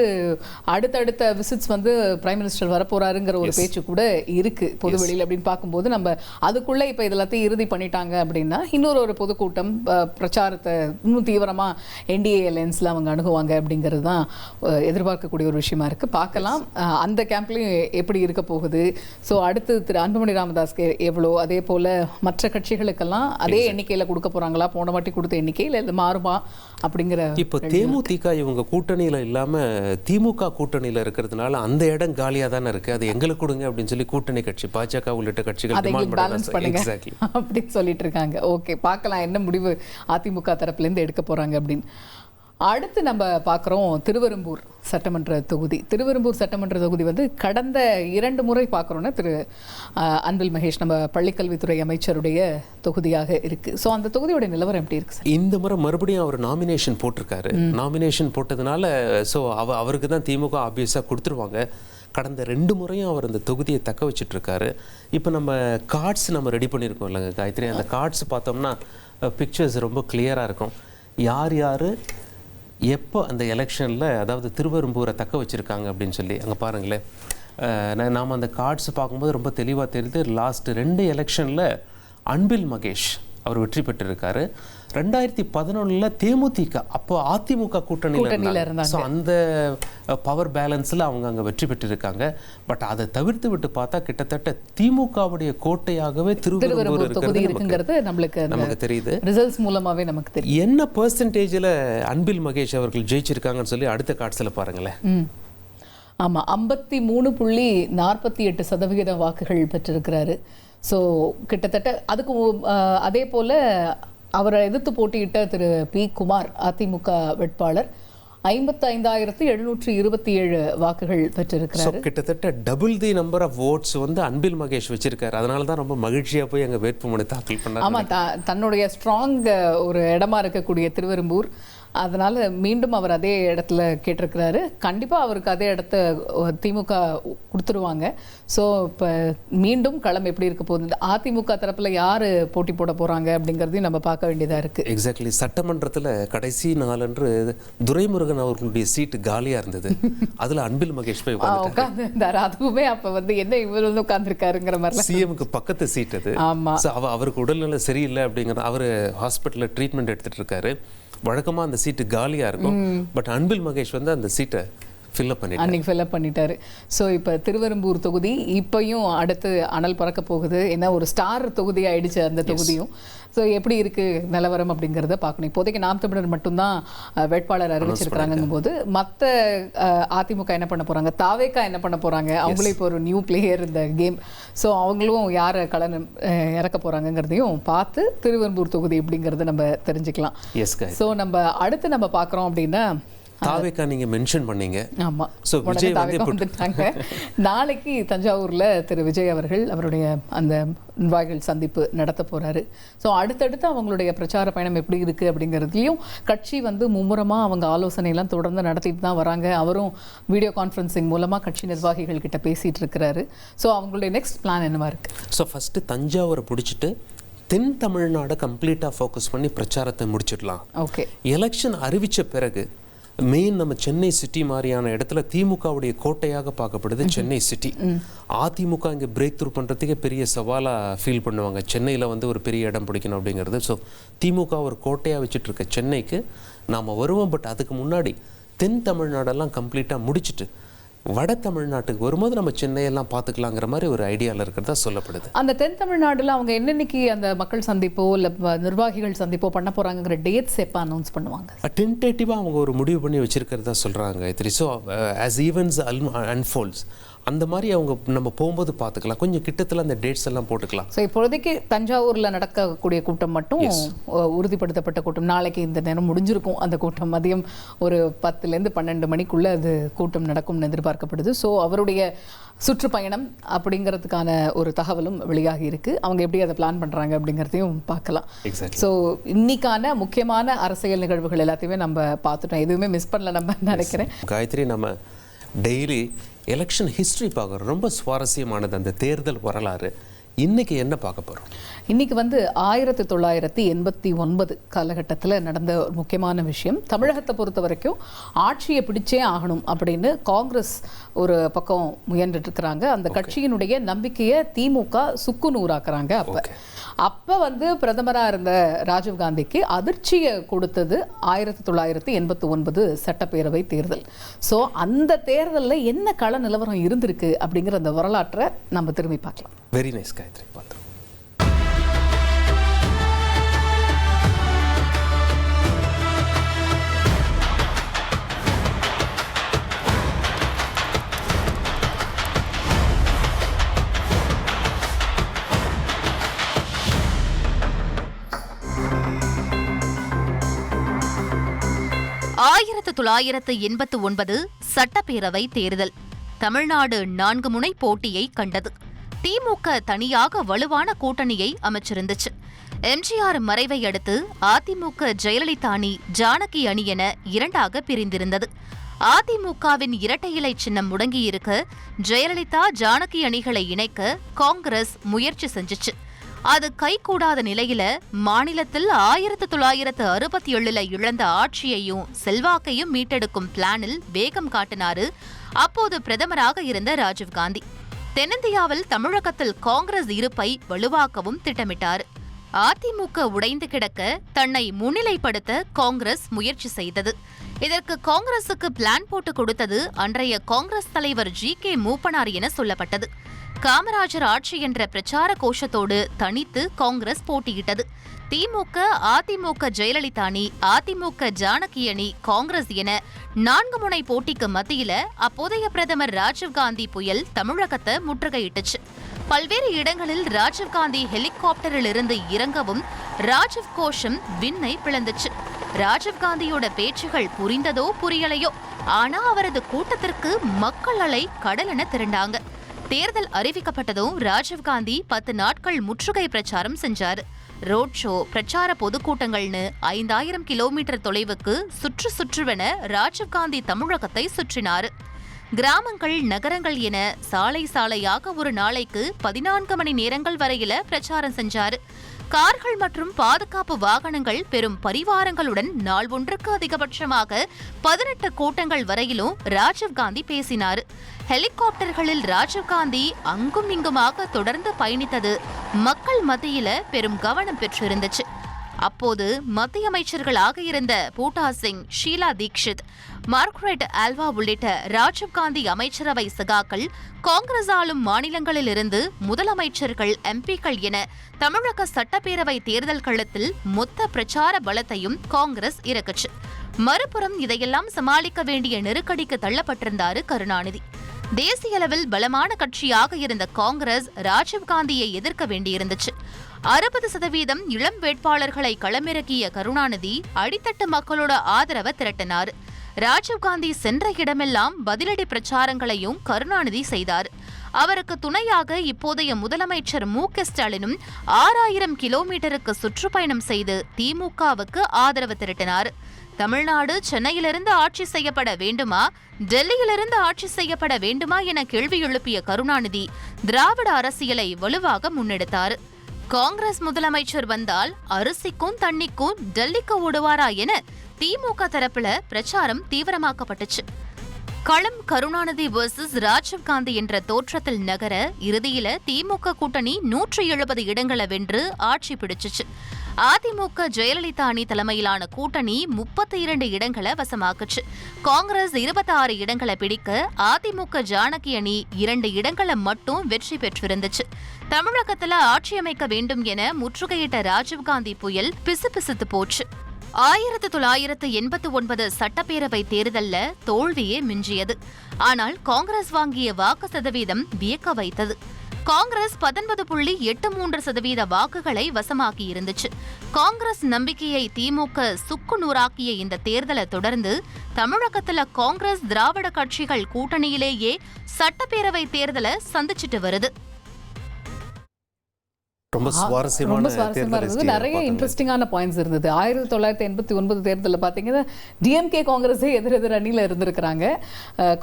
[SPEAKER 1] அடுத்தடுத்த விசிட்ஸ் வந்து பிரைம் மினிஸ்டர் வரப்போறாருங்கிற ஒரு பேச்சு கூட இருக்கு பொது வெளியில். அப்படின்னு பார்க்கும்போது நம்ம அதுக்குள்ளே இப்போ இதெல்லாத்தையும் இறுதி பண்ணிட்டாங்க அப்படின்னா இன்னொரு பொதுக்கூட்டம், பிரச்சாரத்தை இன்னும் தீவிரமா என்டிஏ அலையன்ஸ்ல அவங்க அணுகுவாங்க அப்படிங்கிறது தான் எதிர்பார்க்கக்கூடிய ஒரு விஷயமா இருக்கு. பார்க்கலாம் அந்த கேம்ப்லையும் எப்படி இருக்க போகுது. ஸோ அடுத்து திரு அன்புமணி ராமதாஸ்க்கு எவ்வளோ, அதே போல மற்ற கட்சிகளுக்கெல்லாம் அதே எண்ணிக்கையில் கொடுக்க போறாங்களா, போன வாட்டி கொடுத்த எண்ணிக்கையில் இது மாறுமா அப்படிங்கிற.
[SPEAKER 2] இப்போ தேமுதிக இவங்க கூட்டணியில இல்லாம திமுக கூட்டணியில இருக்கிறதுனால அந்த இடம் காலியா தானே இருக்கு, அது எங்களுக்கு கொடுங்க அப்படின்னு சொல்லி கூட்டணி கட்சி பாஜக உள்ளிட்ட கட்சிகள் டிமாண்ட்
[SPEAKER 1] பண்ணுங்க அப்படின்னு சொல்லிட்டு இருக்காங்க. ஓகே, பார்க்கலாம் என்ன முடிவு அதிமுக தரப்புல இருந்து எடுக்க போறாங்க அப்படின்னு. அடுத்து நம்ம பார்க்குறோம் திருவெரும்பூர் சட்டமன்ற தொகுதி. திருவெரும்பூர் சட்டமன்ற தொகுதி வந்து கடந்த 2 முறை பார்க்குறோன்னா திரு அன்பில் மகேஷ் நம்ம பள்ளிக்கல்வித்துறை அமைச்சருடைய தொகுதியாக இருக்கு. ஸோ அந்த தொகுதியோட நிலவரம் எப்படி இருக்கு சார்?
[SPEAKER 2] இந்த முறை மறுபடியும் அவர் நாமினேஷன் போட்டிருக்காரு. நாமினேஷன் போட்டதுனால ஸோ அவருக்கு தான் திமுக ஆப்வியஸாக கொடுத்துருவாங்க. கடந்த 2 முறையும் அவர் அந்த தொகுதியை தக்க வச்சுட்டு இருக்காரு. இப்போ நம்ம கார்ட்ஸ் நம்ம ரெடி பண்ணியிருக்கோம் இல்லைங்க காயத்ரி, அந்த கார்ட்ஸ் பார்த்தோம்னா பிக்சர்ஸ் ரொம்ப கிளியராக இருக்கும். யார் யார் எப்போ அந்த எலெக்ஷனில், அதாவது திருவெரும்பூரை தக்க வச்சுருக்காங்க அப்படின்னு சொல்லி அங்கே பாருங்களேன். நாம் அந்த கார்ட்ஸ் பார்க்கும்போது ரொம்ப தெளிவாக தெரியுது. லாஸ்ட் 2 எலெக்ஷனில் அன்பில் மகேஷ் அவர் வெற்றி பெற்றிருக்காரு. 2011 தேமுதிக அப்போ அதிமுக கூட்டணியில் இருந்தாங்க. ஸோ அந்த பவர் பேலன்ஸில் அவங்க அங்கே வெற்றி பெற்றிருக்காங்க. பட் அதை தவிர்த்து விட்டு பார்த்தா கிட்டத்தட்ட திமுகவுடைய கோட்டையாகவே திருவெரும்பூர்
[SPEAKER 1] இருக்குங்கிறது நமக்கு தெரியுது. ரிசல்ட்ஸ் மூலமாகவே நமக்கு தெரியும்.
[SPEAKER 2] என்ன பெர்சன்டேஜில் அன்பில் மகேஷ் அவர்கள் ஜெயிச்சிருக்காங்கன்னு சொல்லி அடுத்த காட்சியில் பாருங்களேன்.
[SPEAKER 1] ஆமாம், 53.48% வாக்குகள் பெற்றிருக்கிறாரு. ஸோ கிட்டத்தட்ட அதுக்கு அதே போல் அவரை எதிர்த்து போட்டியிட்ட திரு பி குமார் அதிமுக வேட்பாளர் 55,727 வாக்குகள் பெற்றிருக்கிறார்.
[SPEAKER 2] கிட்டத்தட்ட double the number of votes வந்து அன்பில் மகேஷ் வச்சிருக்காரு. அதனால தான் ரொம்ப மகிழ்ச்சியாக போய் அங்கே வேட்புமனு தாக்கல் பண்ணார்.
[SPEAKER 1] ஆமாம், தன்னுடைய ஸ்ட்ராங் ஒரு இடமா இருக்கக்கூடிய திருவெரும்பூர், அதனால் மீண்டும் அவர் அதே இடத்துல கேட்டிருக்கிறாரு. கண்டிப்பாக அவருக்கு அதே இடத்த திமுக கொடுத்துருவாங்க. ஸோ இப்போ மீண்டும் களம் எப்படி இருக்க போகுது, அதிமுக தரப்பில் யார் போட்டி போட போகிறாங்க அப்படிங்கிறதையும் நம்ம பார்க்க வேண்டியதாக இருக்குது.
[SPEAKER 2] எக்ஸாக்ட்லி. சட்டமன்றத்தில் கடைசி நாளன்று துரைமுருகன் அவர்களுடைய சீட்டு காலியாக இருந்தது. அதில் அன்பில் மகேஷ் போய்
[SPEAKER 1] உட்காந்துருந்தார். அதுவுமே அப்போ வந்து என்ன இவர் வந்து உட்காந்துருக்காருங்கிற மாதிரி,
[SPEAKER 2] சிஎம்க்கு பக்கத்து சீட் அது.
[SPEAKER 1] ஆமாம்,
[SPEAKER 2] அவருக்கு உடல்நிலை சரியில்லை அப்படிங்கிறது, அவர் ஹாஸ்பிட்டலில் ட்ரீட்மெண்ட் எடுத்துகிட்டு இருக்காரு. வழக்கமாக அந்த சீட்டு காலியாக இருக்கும். பட் அன்பில் மகேஷ் வந்து அந்த சீட்டை ஃபில்அப் பண்ணிட்டாரு. ஸோ இப்போ திருவெரும்பூர் தொகுதி இப்பையும் அடுத்து அனல் பறக்க போகுது. ஏன்னா ஒரு ஸ்டார் தொகுதி ஆயிடுச்சு அந்த தொகுதியும். ஸோ எப்படி இருக்கு நிலவரம் அப்படிங்கிறத பார்க்கணும். இப்போதைக்கு நாம் தமிழர் மட்டும்தான் வேட்பாளர் அறிவிச்சிருக்கிறாங்கும் போது மற்ற அதிமுக என்ன பண்ண போறாங்க, தாவேக்கா என்ன பண்ண போறாங்க, அவங்களே இப்போ ஒரு நியூ பிளேயர் இந்த கேம். ஸோ அவங்களும் யாரை களம் இறக்க போறாங்கிறதையும் பார்த்து திருவெரும்பூர் தொகுதி அப்படிங்கிறத நம்ம தெரிஞ்சுக்கலாம். ஸோ
[SPEAKER 1] நம்ம அடுத்து நம்ம பார்க்குறோம் அப்படின்னா
[SPEAKER 2] தாவேக்கா நீங்க மென்ஷன் பண்ணீங்க.
[SPEAKER 1] ஆமா,
[SPEAKER 2] சோ விஜய்
[SPEAKER 1] வந்துட்டாங்க. நாளைக்கு தஞ்சாவூர்ல திரு விஜய் அவர்கள் அவருடைய அந்த நிர்வாகிகள் சந்திப்பு நடத்த போறாரு. ஸோ அடுத்தடுத்து அவங்களுடைய பிரச்சார பயணம் எப்படி இருக்கு அப்படிங்கிறதுலையும் கட்சி வந்து மும்முரமா அவங்க ஆலோசனை எல்லாம் தொடர்ந்து நடத்திட்டு தான் வராங்க. அவரும் வீடியோ கான்ஃபரன்சிங் மூலமா கட்சி நிர்வாகிகள் கிட்ட பேசிட்டு இருக்கிறாரு. ஸோ அவங்களுடைய நெக்ஸ்ட் பிளான் என்னவா இருக்கு?
[SPEAKER 2] ஸோ ஃபர்ஸ்ட் தஞ்சாவூரை பிடிச்சிட்டு தென் தமிழ்நாடு கம்ப்ளீட்டாக ஃபோக்கஸ் பண்ணி பிரச்சாரத்தை முடிச்சிடலாம்.
[SPEAKER 1] ஓகே,
[SPEAKER 2] எலெக்ஷன் அறிவித்த பிறகு மெயின் நம்ம சென்னை சிட்டி மாதிரியான இடத்துல திமுகவுடைய கோட்டையாக பார்க்கப்படுது சென்னை சிட்டி. அதிமுக இங்கே பிரேக் த்ரூ பண்ணுறதுக்கே பெரிய சவாலாக ஃபீல் பண்ணுவாங்க. சென்னையில் வந்து ஒரு பெரிய இடம் பிடிக்கணும் அப்படிங்கிறது. ஸோ திமுக ஒரு கோட்டையாக வச்சுட்டு இருக்க சென்னைக்கு நாம் வருவோம். பட் அதுக்கு முன்னாடி தென் தமிழ்நாடெல்லாம் கம்ப்ளீட்டாக முடிச்சுட்டு வட தமிழ்நாட்டுக்கு வரும்போது நம்ம சென்னையெல்லாம் பார்த்துக்கலாங்கிற மாதிரி ஒரு ஐடியாவில் இருக்கிறதா சொல்லப்படுது.
[SPEAKER 1] அந்த தென் தமிழ்நாடுல அவங்க என்னன்னைக்கு அந்த மக்கள் சந்திப்போ இல்லை நிர்வாகிகள் சந்திப்போ பண்ண போகிறாங்கிற டேட்ஸ் எப்போ அனௌன்ஸ் பண்ணுவாங்க?
[SPEAKER 2] டென்டேட்டிவாக அவங்க ஒரு முடிவு பண்ணி வச்சிருக்கிறதா சொல்கிறாங்க. ஸோ ஆஸ் ஈவென்ட்ஸ் அன்ஃபோல்ட்ஸ் அந்த மாதிரி அவங்க நம்ம போகும்போது பார்த்துக்கலாம். கொஞ்சம் கிட்டத்தில் அந்த டேட்ஸ் எல்லாம் போட்டுக்கலாம்.
[SPEAKER 1] ஸோ இப்போதைக்கு தஞ்சாவூரில் நடக்கக்கூடிய கூட்டம் மட்டும் உறுதிப்படுத்தப்பட்ட கூட்டம். நாளைக்கு இந்த நேரம் முடிஞ்சிருக்கும் அந்த கூட்டம். மதியம் ஒரு 10லேருந்து 12 மணிக்குள்ளே அது கூட்டம் நடக்கும்னு எதிர்பார்க்கப்படுது. ஸோ அவருடைய சுற்றுப்பயணம் அப்படிங்கிறதுக்கான ஒரு தகவலும் வெளியாகி இருக்குது. அவங்க எப்படி அதை பிளான் பண்ணுறாங்க அப்படிங்கிறதையும் பார்க்கலாம். ஸோ இன்னைக்கான முக்கியமான அரசியல் நிகழ்வுகள் எல்லாத்தையுமே நம்ம பார்த்துட்டோம். எதுவுமே மிஸ் பண்ணல நம்ம நினைக்கிறேன்.
[SPEAKER 2] காயத்ரி, நம்ம டெய்லி எலெக்ஷன் ஹிஸ்ட்ரி பார்க்குறோம். ரொம்ப சுவாரஸ்யமானது அந்த தேர்தல் வரலாறு. இன்னைக்கு என்ன பார்க்க போகிறோம்?
[SPEAKER 1] இன்னைக்கு 1989 காலகட்டத்தில் நடந்த ஒரு முக்கியமான விஷயம். தமிழகத்தை பொறுத்த வரைக்கும் ஆட்சியை பிடிச்சே ஆகணும் அப்படின்னு காங்கிரஸ் ஒரு பக்கம் முயன்றுட்டு இருக்கிறாங்க. அந்த கட்சியினுடைய நம்பிக்கையை திமுக சுக்கு நூறாக்குறாங்க. அப்போ பிரதமராக இருந்த ராஜீவ்காந்திக்கு அதிர்ச்சியை கொடுத்தது 1989 சட்டப்பேரவை தேர்தல். ஸோ அந்த தேர்தலில் என்ன கள நிலவரம் இருந்திருக்கு அப்படிங்கிற அந்த வரலாற்றை நம்ம திரும்பி பார்க்கலாம்.
[SPEAKER 2] Very nice Gayathri. பார்த்துருவோம்.
[SPEAKER 7] ஆயிரத்து 1989 சட்டப்பேரவை தேர்தல். தமிழ்நாடு 4 முனை போட்டியை கண்டது. திமுக தனியாக வலுவான கூட்டணியை அமைச்சிருந்துச்சு. எம்ஜிஆர் மறைவை அடுத்து அதிமுக ஜெயலலிதா அணி, ஜானகி அணி என இரண்டாக பிரிந்திருந்தது. அதிமுகவின் இரட்டை இலை சின்னம் முடங்கியிருக்க ஜெயலலிதா ஜானகி அணிகளை இணைக்க காங்கிரஸ் முயற்சி செஞ்சுச்சு. அது கைகூடாத நிலையில மாநிலத்தில் 1967 இழந்த ஆட்சியையும் செல்வாக்கையும் மீட்டெடுக்கும் பிளானில் வேகம் காட்டினாரு அப்போது பிரதமராக இருந்த ராஜீவ்காந்தி. தென்னிந்தியாவில் தமிழகத்தில் காங்கிரஸ் இருப்பை வலுவாக்கவும் திட்டமிட்டார். அதிமுக உடைந்து கிடக்க தன்னை முன்னிலைப்படுத்த காங்கிரஸ் முயற்சி செய்தது. இதற்கு காங்கிரசுக்கு பிளான் போட்டு கொடுத்தது அன்றைய காங்கிரஸ் தலைவர் G.K. மூப்பனார் என சொல்லப்பட்டது. காமராஜர் ஆட்சி என்ற பிரச்சார கோஷத்தோடு தனித்து காங்கிரஸ் போட்டியிட்டது. திமுக, அதிமுக ஜெயலலிதா அணி, அதிமுக ஜானகி அணி, காங்கிரஸ் என 4 முனை போட்டிக்கு மத்தியில அப்போதைய பிரதமர் ராஜீவ்காந்தி புயல் தமிழகத்தை முற்றுகையிட்டுச்சு. பல்வேறு இடங்களில் ராஜீவ்காந்தி ஹெலிகாப்டரில் இருந்து இறங்கவும் ராஜீவ் கோஷம் விண்ணை பிளந்துச்சு. ராஜீவ்காந்தியோட பேச்சுகள் புரிந்ததோ புரியலையோ, ஆனா அவரது கூட்டத்திற்கு மக்கள் அலை கடலென திரண்டாங்க. தேர்தல் அறிவிக்கப்பட்டதும் ராஜீவ்காந்தி 10 நாட்கள் முற்றுகை பிரச்சாரம் செஞ்சாரு. ரோட் ஷோ, பிரச்சார பொதுக்கூட்டங்கள்னு 5000 கிலோமீட்டர் தொலைவுக்கு சுற்றுவென ராஜீவ்காந்தி தமிழகத்தை சுற்றினாரு. கிராமங்கள், நகரங்கள் என சாலையாக ஒரு நாளைக்கு 14 மணி நேரங்கள் வரையில பிரச்சாரம் செஞ்சாரு. கார்கள் மற்றும் பாதுகாப்பு வாகனங்கள் பெரும் பரிவாரங்களுடன் நாள் ஒன்றுக்கு அதிகபட்சமாக 18 கூட்டங்கள் வரையிலும் ராஜீவ்காந்தி பேசினார். ஹெலிகாப்டர்களில் ராஜீவ்காந்தி அங்கும் இங்குமாக தொடர்ந்து பயணித்தது மக்கள் மத்தியில பெரும் கவனம் பெற்றிருந்துச்சு. அப்போது மத்திய அமைச்சர்களாக இருந்த பூட்டா சிங், ஷீலா தீக்ஷித், மார்க்ரெட் ஆல்வா உள்ளிட்ட ராஜீவ்காந்தி அமைச்சரவை சகாக்கள், காங்கிரஸ் ஆளும் மாநிலங்களிலிருந்து முதலமைச்சர்கள், எம்பிக்கள் என தமிழக சட்டப்பேரவை தேர்தல் களத்தில் மொத்த பிரச்சார பலத்தையும் காங்கிரஸ் இறக்குச்சு. மறுபுறம் இதையெல்லாம் சமாளிக்க வேண்டிய நெருக்கடிக்கு தள்ளப்பட்டிருந்தாரு கருணாநிதி. தேசிய அளவில் பலமான கட்சியாக இருந்த காங்கிரஸ் ராஜீவ்காந்தியை எதிர்க்க வேண்டியிருந்துச்சு. 60% இளம் வேட்பாளர்களை களமிறக்கிய கருணாநிதி அடித்தட்டு மக்களோட ஆதரவை திரட்டினார். ராஜீவ்காந்தி சென்ற இடமெல்லாம் பதிலடி பிரச்சாரங்களையும் கருணாநிதி செய்தார். அவருக்கு துணையாக இப்போதைய முதலமைச்சர் மு.க. ஸ்டாலினும் 6000 கிலோமீட்டருக்கு சுற்றுப்பயணம் செய்து திமுகவுக்கு ஆதரவு திரட்டினார். தமிழ்நாடு சென்னையிலிருந்து ஆட்சி செய்யப்பட வேண்டுமா, டெல்லியிலிருந்து ஆட்சி செய்யப்பட வேண்டுமா என கேள்வி எழுப்பிய கருணாநிதி திராவிட அரசியலை வலுவாக முன்னெடுத்தார். காங்கிரஸ் முதலமைச்சர் வந்தால் அரிசிக்கும் தண்ணிக்கும் டெல்லிக்கு ஓடுவாரா என திமுக தரப்புல பிரச்சாரம் தீவிரமாக்கப்பட்டுச்சு. களம் கருணாநிதி வர்சஸ் ராஜீவ்காந்தி என்ற தோற்றத்தில் நகர இறுதியில திமுக கூட்டணி 170 இடங்களை வென்று ஆட்சி பிடிச்சிச்சு. அதிமுக ஜெயலலிதா அணி தலைமையிலான கூட்டணி 32 இடங்களை வசமாக்குச்சு. காங்கிரஸ் 26 இடங்களை பிடிக்க அதிமுக ஜானகி அணி 2 இடங்களை மட்டும் வெற்றி பெற்றிருந்துச்சு. தமிழகத்துல ஆட்சி அமைக்க வேண்டும் என முற்றுகையிட்ட ராஜீவ்காந்தி புயல் பிசுபிசுத்து போச்சு. 1989 சட்டப்பேரவை தேர்தல்ல தோல்வியே மிஞ்சியது. ஆனால் காங்கிரஸ் வாங்கிய வாக்கு சதவீதம் வியக்க வைத்தது. காங்கிரஸ் 19.83% வாக்குகளை வசமாக்கி இருந்துச்சு. காங்கிரஸ் நம்பிக்கையை திமுக சுக்கு நூறாக்கிய இந்த தேர்தலை தொடர்ந்து தமிழகத்துல காங்கிரஸ் திராவிட கட்சிகள் கூட்டணியிலேயே சட்டப்பேரவை தேர்தலை சந்திச்சிட்டு வருது.
[SPEAKER 2] ரொம்ப சுவாரஸ்யமான
[SPEAKER 1] இருந்தது. நிறைய இன்ட்ரெஸ்டிங்கான பாயிண்ட்ஸ் இருந்தது. 1989 தேர்தலில் பார்த்தீங்கன்னா டிஎம்கே காங்கிரஸே எதிரெதிர் அணியில் இருந்திருக்கிறாங்க.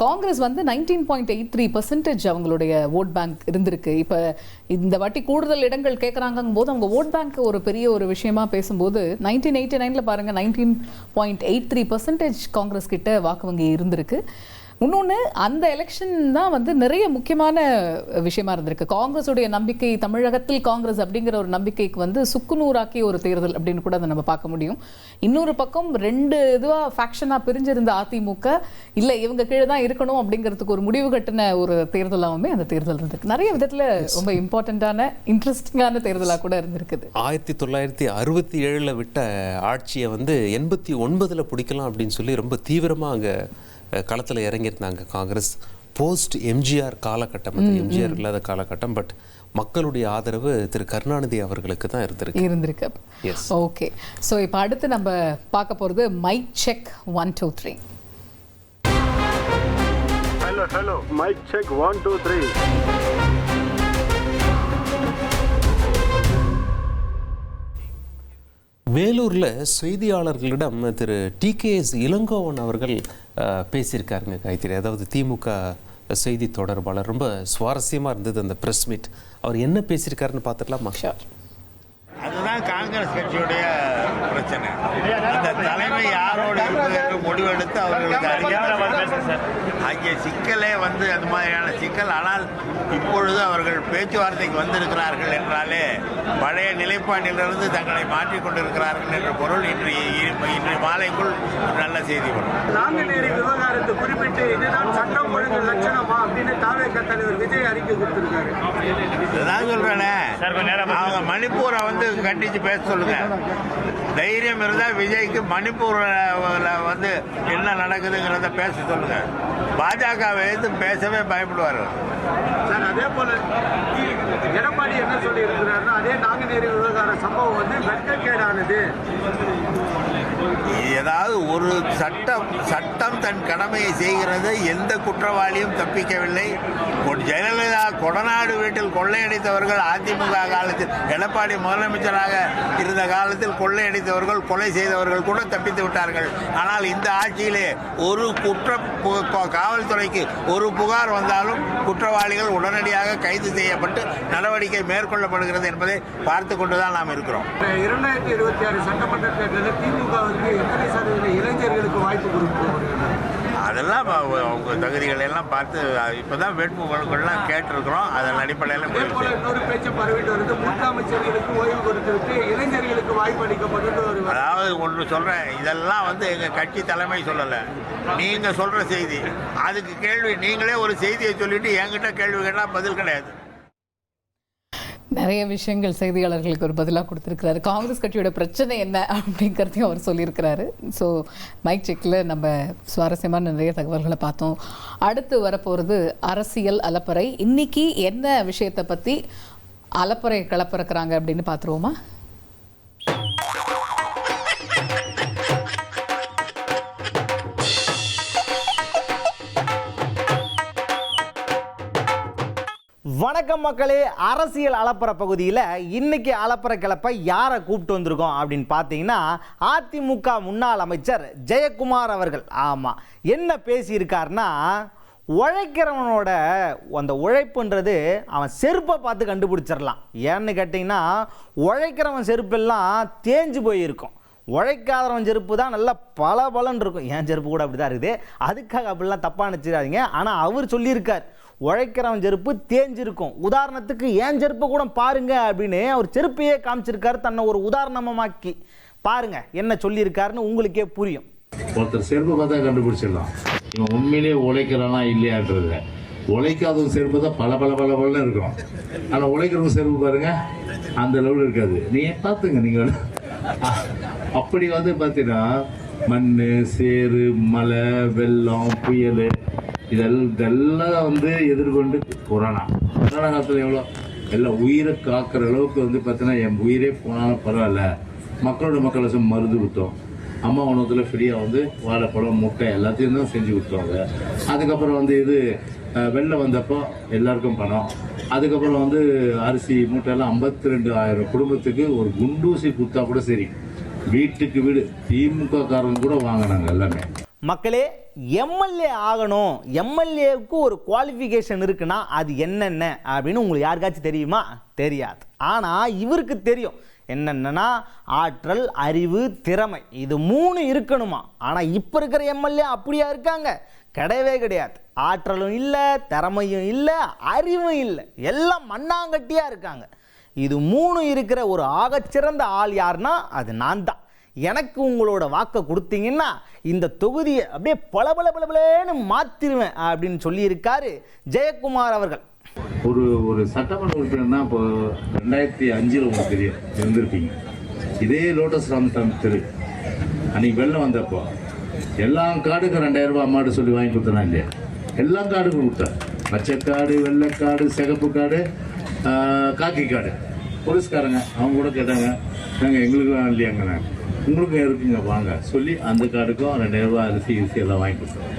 [SPEAKER 1] காங்கிரஸ் வந்து 19.83% அவங்களுடைய ஓட் பேங்க் இருந்திருக்கு. இப்போ இந்த வாட்டி கூடுதல் இடங்கள் கேட்குறாங்கும் போது அவங்க ஓட் பேங்க் ஒரு பெரிய ஒரு விஷயமா பேசும்போது 1989 பாருங்க 19.83% காங்கிரஸ் கிட்ட வாக்கு வங்கி இருந்திருக்கு. இன்னொன்று, அந்த எலெக்ஷன் தான் வந்து நிறைய முக்கியமான விஷயமா இருந்திருக்கு. காங்கிரஸுடைய நம்பிக்கை, தமிழகத்தில் காங்கிரஸ் அப்படிங்கிற ஒரு நம்பிக்கைக்கு வந்து சுக்குநூறாக்கிய ஒரு தேர்தல் அப்படின்னு கூட அதை நம்ம பார்க்க முடியும். இன்னொரு பக்கம் 2 இதுவாக ஃபேக்ஷனாக பிரிஞ்சிருந்த அதிமுக இல்லை இவங்க கீழே தான் இருக்கணும் அப்படிங்கிறதுக்கு ஒரு முடிவு கட்டின ஒரு தேர்தலாகவுமே அந்த தேர்தல் இருந்திருக்கு. நிறைய விதத்தில் ரொம்ப இம்பார்ட்டண்ட்டான இன்ட்ரெஸ்டிங்கான தேர்தலாக கூட இருந்திருக்குது.
[SPEAKER 2] 1967 விட்ட ஆட்சியை வந்து 89 பிடிக்கலாம் அப்படின்னு சொல்லி ரொம்ப தீவிரமாக அங்கே களத்தில் இறங்கியிருந்தாங்க காங்கிரஸ். போஸ்ட் எம்ஜிஆர் காலகட்டம், எம்ஜிஆர் இல்லாத காலகட்டம். பட் மக்களுடைய ஆதரவு திரு கருணாநிதி அவர்களுக்கு தான் இருந்திருக்கு.
[SPEAKER 1] ஓகே, ஸோ இப்போ அடுத்து நம்ம பார்க்க போகிறது mike check 1 2 3.
[SPEAKER 3] Hello mike check 1 2 3.
[SPEAKER 2] வேலூரில் செய்தியாளர்களிடம் திரு டிகேஎஸ் இளங்கோவன் அவர்கள் பேசியிருக்காருங்க காயத்ரி. அதாவது திமுக செய்தி தொடர்பாளர். ரொம்ப சுவாரஸ்யமாக இருந்தது அந்த ப்ரெஸ் மீட். அவர் என்ன பேசியிருக்காருன்னு பார்த்துடலாமா?
[SPEAKER 8] அதுதான் காங்கிரஸ் கட்சியுடைய பிரச்சனை. அந்த தலைமை யாரோடு இருப்பது என்று முடிவெடுத்து அவர்களுக்கு அங்கே சிக்கலே வந்து அந்த மாதிரியான சிக்கல். ஆனால் இப்பொழுது அவர்கள் பேச்சுவார்த்தைக்கு வந்திருக்கிறார்கள் என்றாலே பழைய நிலைப்பாட்டிலிருந்து தங்களை மாற்றிக்கொண்டிருக்கிறார்கள் என்ற பொருள் இன்று மாலைக்குள் நல்ல செய்தி வரும்.
[SPEAKER 9] நாங்குநேரி விவகாரத்தை குறிப்பிட்டு இதுதான் சட்டம் ஒழுங்கு லட்சணமா அப்படின்னு தாவேக தலைவர் விஜய் அறிக்கை கொடுத்திருக்காரு.
[SPEAKER 8] இதுதான் சொல்றேனே, அவங்க மணிப்பூரை வந்து கண்டிச்சு பேச சொல்லுங்க. தைரியம் இருந்தா விஜய்க்கு மணிப்பூர்ல வந்து என்ன நடக்குதுங்கிறத பேச சொல்லுங்க. பாஜகவை எதிர்த்து பேசவே பயப்படுவார்கள்.
[SPEAKER 9] அதே போல எடப்பாடி என்ன சொல்லி இருக்கிறாருன்னா, அதே நாங்குநேரி விவகார சம்பவம் வந்து வெட்கக்கேடானது.
[SPEAKER 8] ஏதாவது ஒரு சட்டம் தன் கடமையை செய்கிறது. எந்த குற்றவாளியும் தப்பிக்கவில்லை. ஜெயலலிதா கொடநாடு வீட்டில் கொள்ளையடித்தவர்கள் அதிமுக காலத்தில், எடப்பாடி முதலமைச்சராக இருந்த காலத்தில் கொள்ளையடித்தவர்கள், கொலை செய்தவர்கள் கூட தப்பித்து விட்டார்கள். ஆனால் இந்த ஆட்சியிலே ஒரு காவல்துறைக்கு ஒரு புகார் வந்தாலும் குற்றவாளிகள் உடனடியாக கைது செய்யப்பட்டு நடவடிக்கை மேற்கொள்ளப்படுகிறது என்பதை பார்த்து கொண்டுதான் நாம் இருக்கிறோம்.
[SPEAKER 9] 2026 சட்டமன்ற தேர்தலில் திமுக எத்தனை சதவீத இளைஞர்களுக்கு வாய்ப்பு கொடுக்கும்?
[SPEAKER 8] அதெல்லாம் அவங்க தகுதிகளை எல்லாம் பார்த்து இப்பதான் வேட்புமனுக்கள்லாம் கேட்டிருக்கிறோம். அதன் அடிப்படையில்
[SPEAKER 9] இன்னொரு பேச்சு பரவிட்டு வருது, மூத்த அமைச்சர்களுக்கு ஓய்வு கொடுத்துருக்கு, இளைஞர்களுக்கு வாய்ப்பு அளிக்கப்பட்டு.
[SPEAKER 8] அதாவது ஒன்று சொல்றேன், இதெல்லாம் வந்து எங்க கட்சி தலைமை சொல்லலை, நீங்க சொல்ற செய்தி. அதுக்கு கேள்வி, நீங்களே ஒரு செய்தியை சொல்லிட்டு என்கிட்ட கேள்வி கேட்டால் பதில் கிடையாது.
[SPEAKER 1] நிறைய விஷயங்கள் செய்தியாளர்களுக்கு ஒரு பதிலாக கொடுத்துருக்கிறாரு. காங்கிரஸ் கட்சியோட பிரச்சனை என்ன அப்படிங்கிறதையும் அவர் சொல்லியிருக்கிறாரு. ஸோ மைக் செக்கில் நம்ம சுவாரஸ்யமான நிறைய தகவல்களை பார்த்தோம். அடுத்து வரப்போகிறது அரசியல் அலப்பறை. இன்னைக்கு என்ன விஷயத்தை பற்றி அலப்பறை கிளப்பிறக்கிறாங்க அப்படின்னு பார்த்துருவோமா?
[SPEAKER 10] வணக்கம் மக்களே. அரசியல் அலப்பறை பகுதியில் இன்னைக்கு அலப்பறை கிளப்ப யாரை கூப்பிட்டு வந்திருக்கோம் அப்படின்னு பார்த்தீங்கன்னா, அதிமுக முன்னாள் அமைச்சர் ஜெயக்குமார் அவர்கள். ஆமாம், என்ன பேசியிருக்காருன்னா, உழைக்கிறவனோட அந்த உழைப்புன்றது அவன் செருப்பை பார்த்து கண்டுபிடிச்சிடலாம். ஏன்னு கேட்டிங்கன்னா, உழைக்கிறவன் செருப்பெல்லாம் தேஞ்சு போயிருக்கும், உழைக்காதவன் செருப்பு தான் நல்லா பல இருக்கும். என் செருப்பு கூட அப்படி தான் இருக்குது. அதுக்காக அப்படிலாம் தப்பாக நினச்சிடாதீங்க. ஆனால் அவர் சொல்லியிருக்கார், உழைக்கிறவன் செருப்பு தேஞ்சிருக்கும். உதாரணத்துக்கு ஏன் செருப்பை கூட பாருங்க அப்படின்னு அவர் செருப்பையே காமிச்சிருக்காரு தன்னை ஒரு உதாரணமாக்கி. பாருங்க என்ன சொல்லியிருக்காருன்னு உங்களுக்கே புரியும்.
[SPEAKER 11] ஒருத்தர் செருப்பு பார்த்தா கண்டுபிடிச்சிடலாம் இவன் உண்மையிலேயே உழைக்கிறானா இல்லையான்றத. உழைக்காதவங்க செருப்பு தான் பல பல பல பலன்னு இருக்கும். ஆனால் உழைக்கிறவங்க செருப்பு பாருங்க அந்த லெவலில் இருக்காது. நீங்கள் பார்த்துங்க, நீங்கள் அப்படி வந்து பார்த்தீங்கன்னா மண், சேறு, மழை, வெள்ளம், புயல் இதெல்லாம் வந்து எதிர்கொண்டு கொரோனா காலத்தில் எவ்வளோ எல்லாம் உயிரை காக்கிற அளவுக்கு வந்து பார்த்தீங்கன்னா என் உயிரே போனாலும் பரவாயில்ல, மக்களோட மக்கள் மருந்து கொடுத்தோம். அம்மா உணவத்தில் ஃப்ரீயாக வந்து வாழைப்பழம், முட்டை எல்லாத்தையும் தான் செஞ்சு கொடுத்தாங்க. அதுக்கப்புறம் வந்து இது வெள்ளம் வந்தப்போ எல்லாருக்கும் பணம். அதுக்கப்புறம் வந்து அரிசி மூட்டையெல்லாம் 52,000 குடும்பத்துக்கு ஒரு குண்டூசி கொடுத்தா கூட சரி, வீட்டுக்கு வீடு திமுக காரங்க கூட வாங்கினாங்க எல்லாமே.
[SPEAKER 10] மக்களே, எம்எல்ஏ ஆகணும், எம்எல்ஏவுக்கு ஒரு குவாலிஃபிகேஷன் இருக்குன்னா அது என்னென்ன அப்படின்னு உங்களுக்கு யாருக்காச்சும் தெரியுமா? தெரியாது. ஆனால் இவருக்கு தெரியும். என்னென்னா ஆற்றல், அறிவு, திறமை, இது 3 இருக்கணுமா. ஆனால் இப்போ இருக்கிற எம்எல்ஏ அப்படியா இருக்காங்க? கிடையவே கிடையாது. ஆற்றலும் இல்லை, திறமையும் இல்லை, அறிவும் இல்லை, எல்லாம் மண்ணாங்கட்டியாக இருக்காங்க. இது 3 இருக்கிற ஒரு ஆகச்சிறந்த ஆள் யாருன்னா அது நான் தான். எனக்கு உங்களோட வாக்கை கொடுத்தீங்கன்னா இந்த தொகுதியை அப்படியே பளபளன்னு மாற்றிடுவேன் அப்படின்னு சொல்லியிருக்காரு ஜெயக்குமார் அவர்கள்.
[SPEAKER 11] ஒரு சட்டமன்ற உறுப்பினர்னா இப்போ 2005 உங்களுக்கு தெரியும் இருந்திருப்பீங்க. இதே லோட்டஸ் ராமசாமி தெரு அன்னைக்கு வெள்ளம் வந்தப்போ எல்லா கார்டுக்கும் 2000 ரூபாய் அம்மாட்டு சொல்லி வாங்கி கொடுத்தனா இல்லையா? எல்லா கார்டுக்கும் கொடுத்தேன். பச்சைக்காடு, வெள்ளைக்காடு, சிகப்பு கார்டு, காக்கி கார்டு. போலீஸ்காரங்க அவங்க கூட கேட்டாங்க, நாங்கள் எங்களுக்கும் இல்லையாங்கண்ணா, உங்களுக்கும் இருக்குங்க வாங்க சொல்லி அந்த கார்டுக்கும் 2000 ரூபாய் அரிசி எல்லாம் வாங்கி கொடுத்தோம்.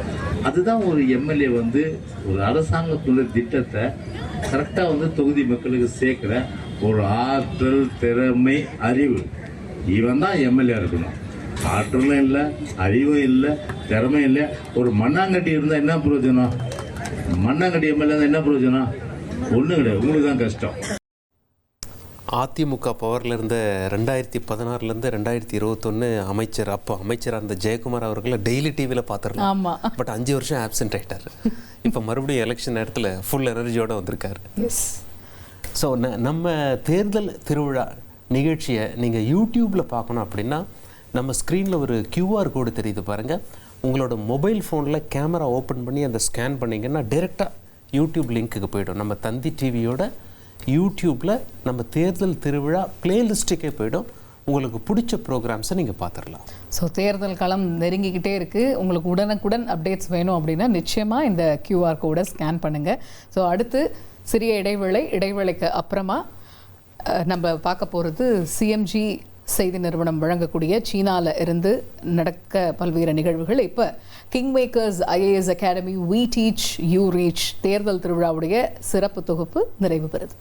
[SPEAKER 11] அதுதான் ஒரு எம்எல்ஏ வந்து ஒரு அரசாங்கத்துடைய திட்டத்தை கரெக்டாக வந்து தொகுதி மக்களுக்கு சேர்க்குற ஒரு ஆற்றல், திறமை, அறிவு. இவன் தான் எம்எல்ஏ இருக்கணும். ஆற்றலும் இல்லை, அறிவும் இல்லை, திறமையும் இல்லை. ஒரு மண்ணாங்கட்டி இருந்தால் என்ன பிரயோஜனம்? மண்ணாங்கட்டி எம்எல்ஏ இருந்தால் என்ன பிரயோஜனம்? ஒன்றும் கிடையாது. உங்களுக்கு தான் கஷ்டம்.
[SPEAKER 2] அதிமுக பவரில் இருந்த 2016 2021 அமைச்சர், அப்போ அமைச்சராக இருந்த ஜெயக்குமார் அவர்களை டெய்லி டிவியில் பார்த்துடலாம். பட் 5 வருஷம் ஆப்சென்ட் ஆகிட்டார். இப்போ மறுபடியும் எலெக்ஷன் நேரத்தில் ஃபுல் எனர்ஜியோடு வந்திருக்காரு. ஸோ நம்ம தேர்தல் திருவிழா நிகழ்ச்சியை நீங்கள் யூடியூப்பில் பார்க்கணும் அப்படின்னா நம்ம ஸ்க்ரீனில் ஒரு QR கோடு தெரியுது பாருங்கள். உங்களோட மொபைல் ஃபோனில் கேமரா ஓப்பன் பண்ணி அந்த ஸ்கேன் பண்ணிங்கன்னா டைரெக்டாக யூடியூப் லிங்க்குக்கு போய்டும். நம்ம தந்தி டிவியோட யூடியூப்பில் நம்ம தேர்தல் திருவிழா பிளேலிஸ்ட்டுக்கே போய்டும். உங்களுக்கு பிடிச்ச ப்ரோக்ராம்ஸை நீங்கள் பார்த்துடலாம்.
[SPEAKER 1] ஸோ தேர்தல் களம் நெருங்கிக்கிட்டே இருக்குது. உங்களுக்கு உடனுக்குடன் அப்டேட்ஸ் வேணும் அப்படின்னா நிச்சயமாக இந்த QR கோடை ஸ்கேன் பண்ணுங்கள். ஸோ அடுத்து சிறிய இடைவேளைக்கு அப்புறமா நம்ம பார்க்க போகிறது CMG செய்தி நிறுவனம் வழங்கக்கூடிய சீனாவில் இருந்து நடக்க பல்வேறு நிகழ்வுகள். இப்போ king makers IAS academy We Teach You Reach தேர்தல் திருவிழாவுடைய சிறப்பு தொகுப்பு நிறைவு பெறுது.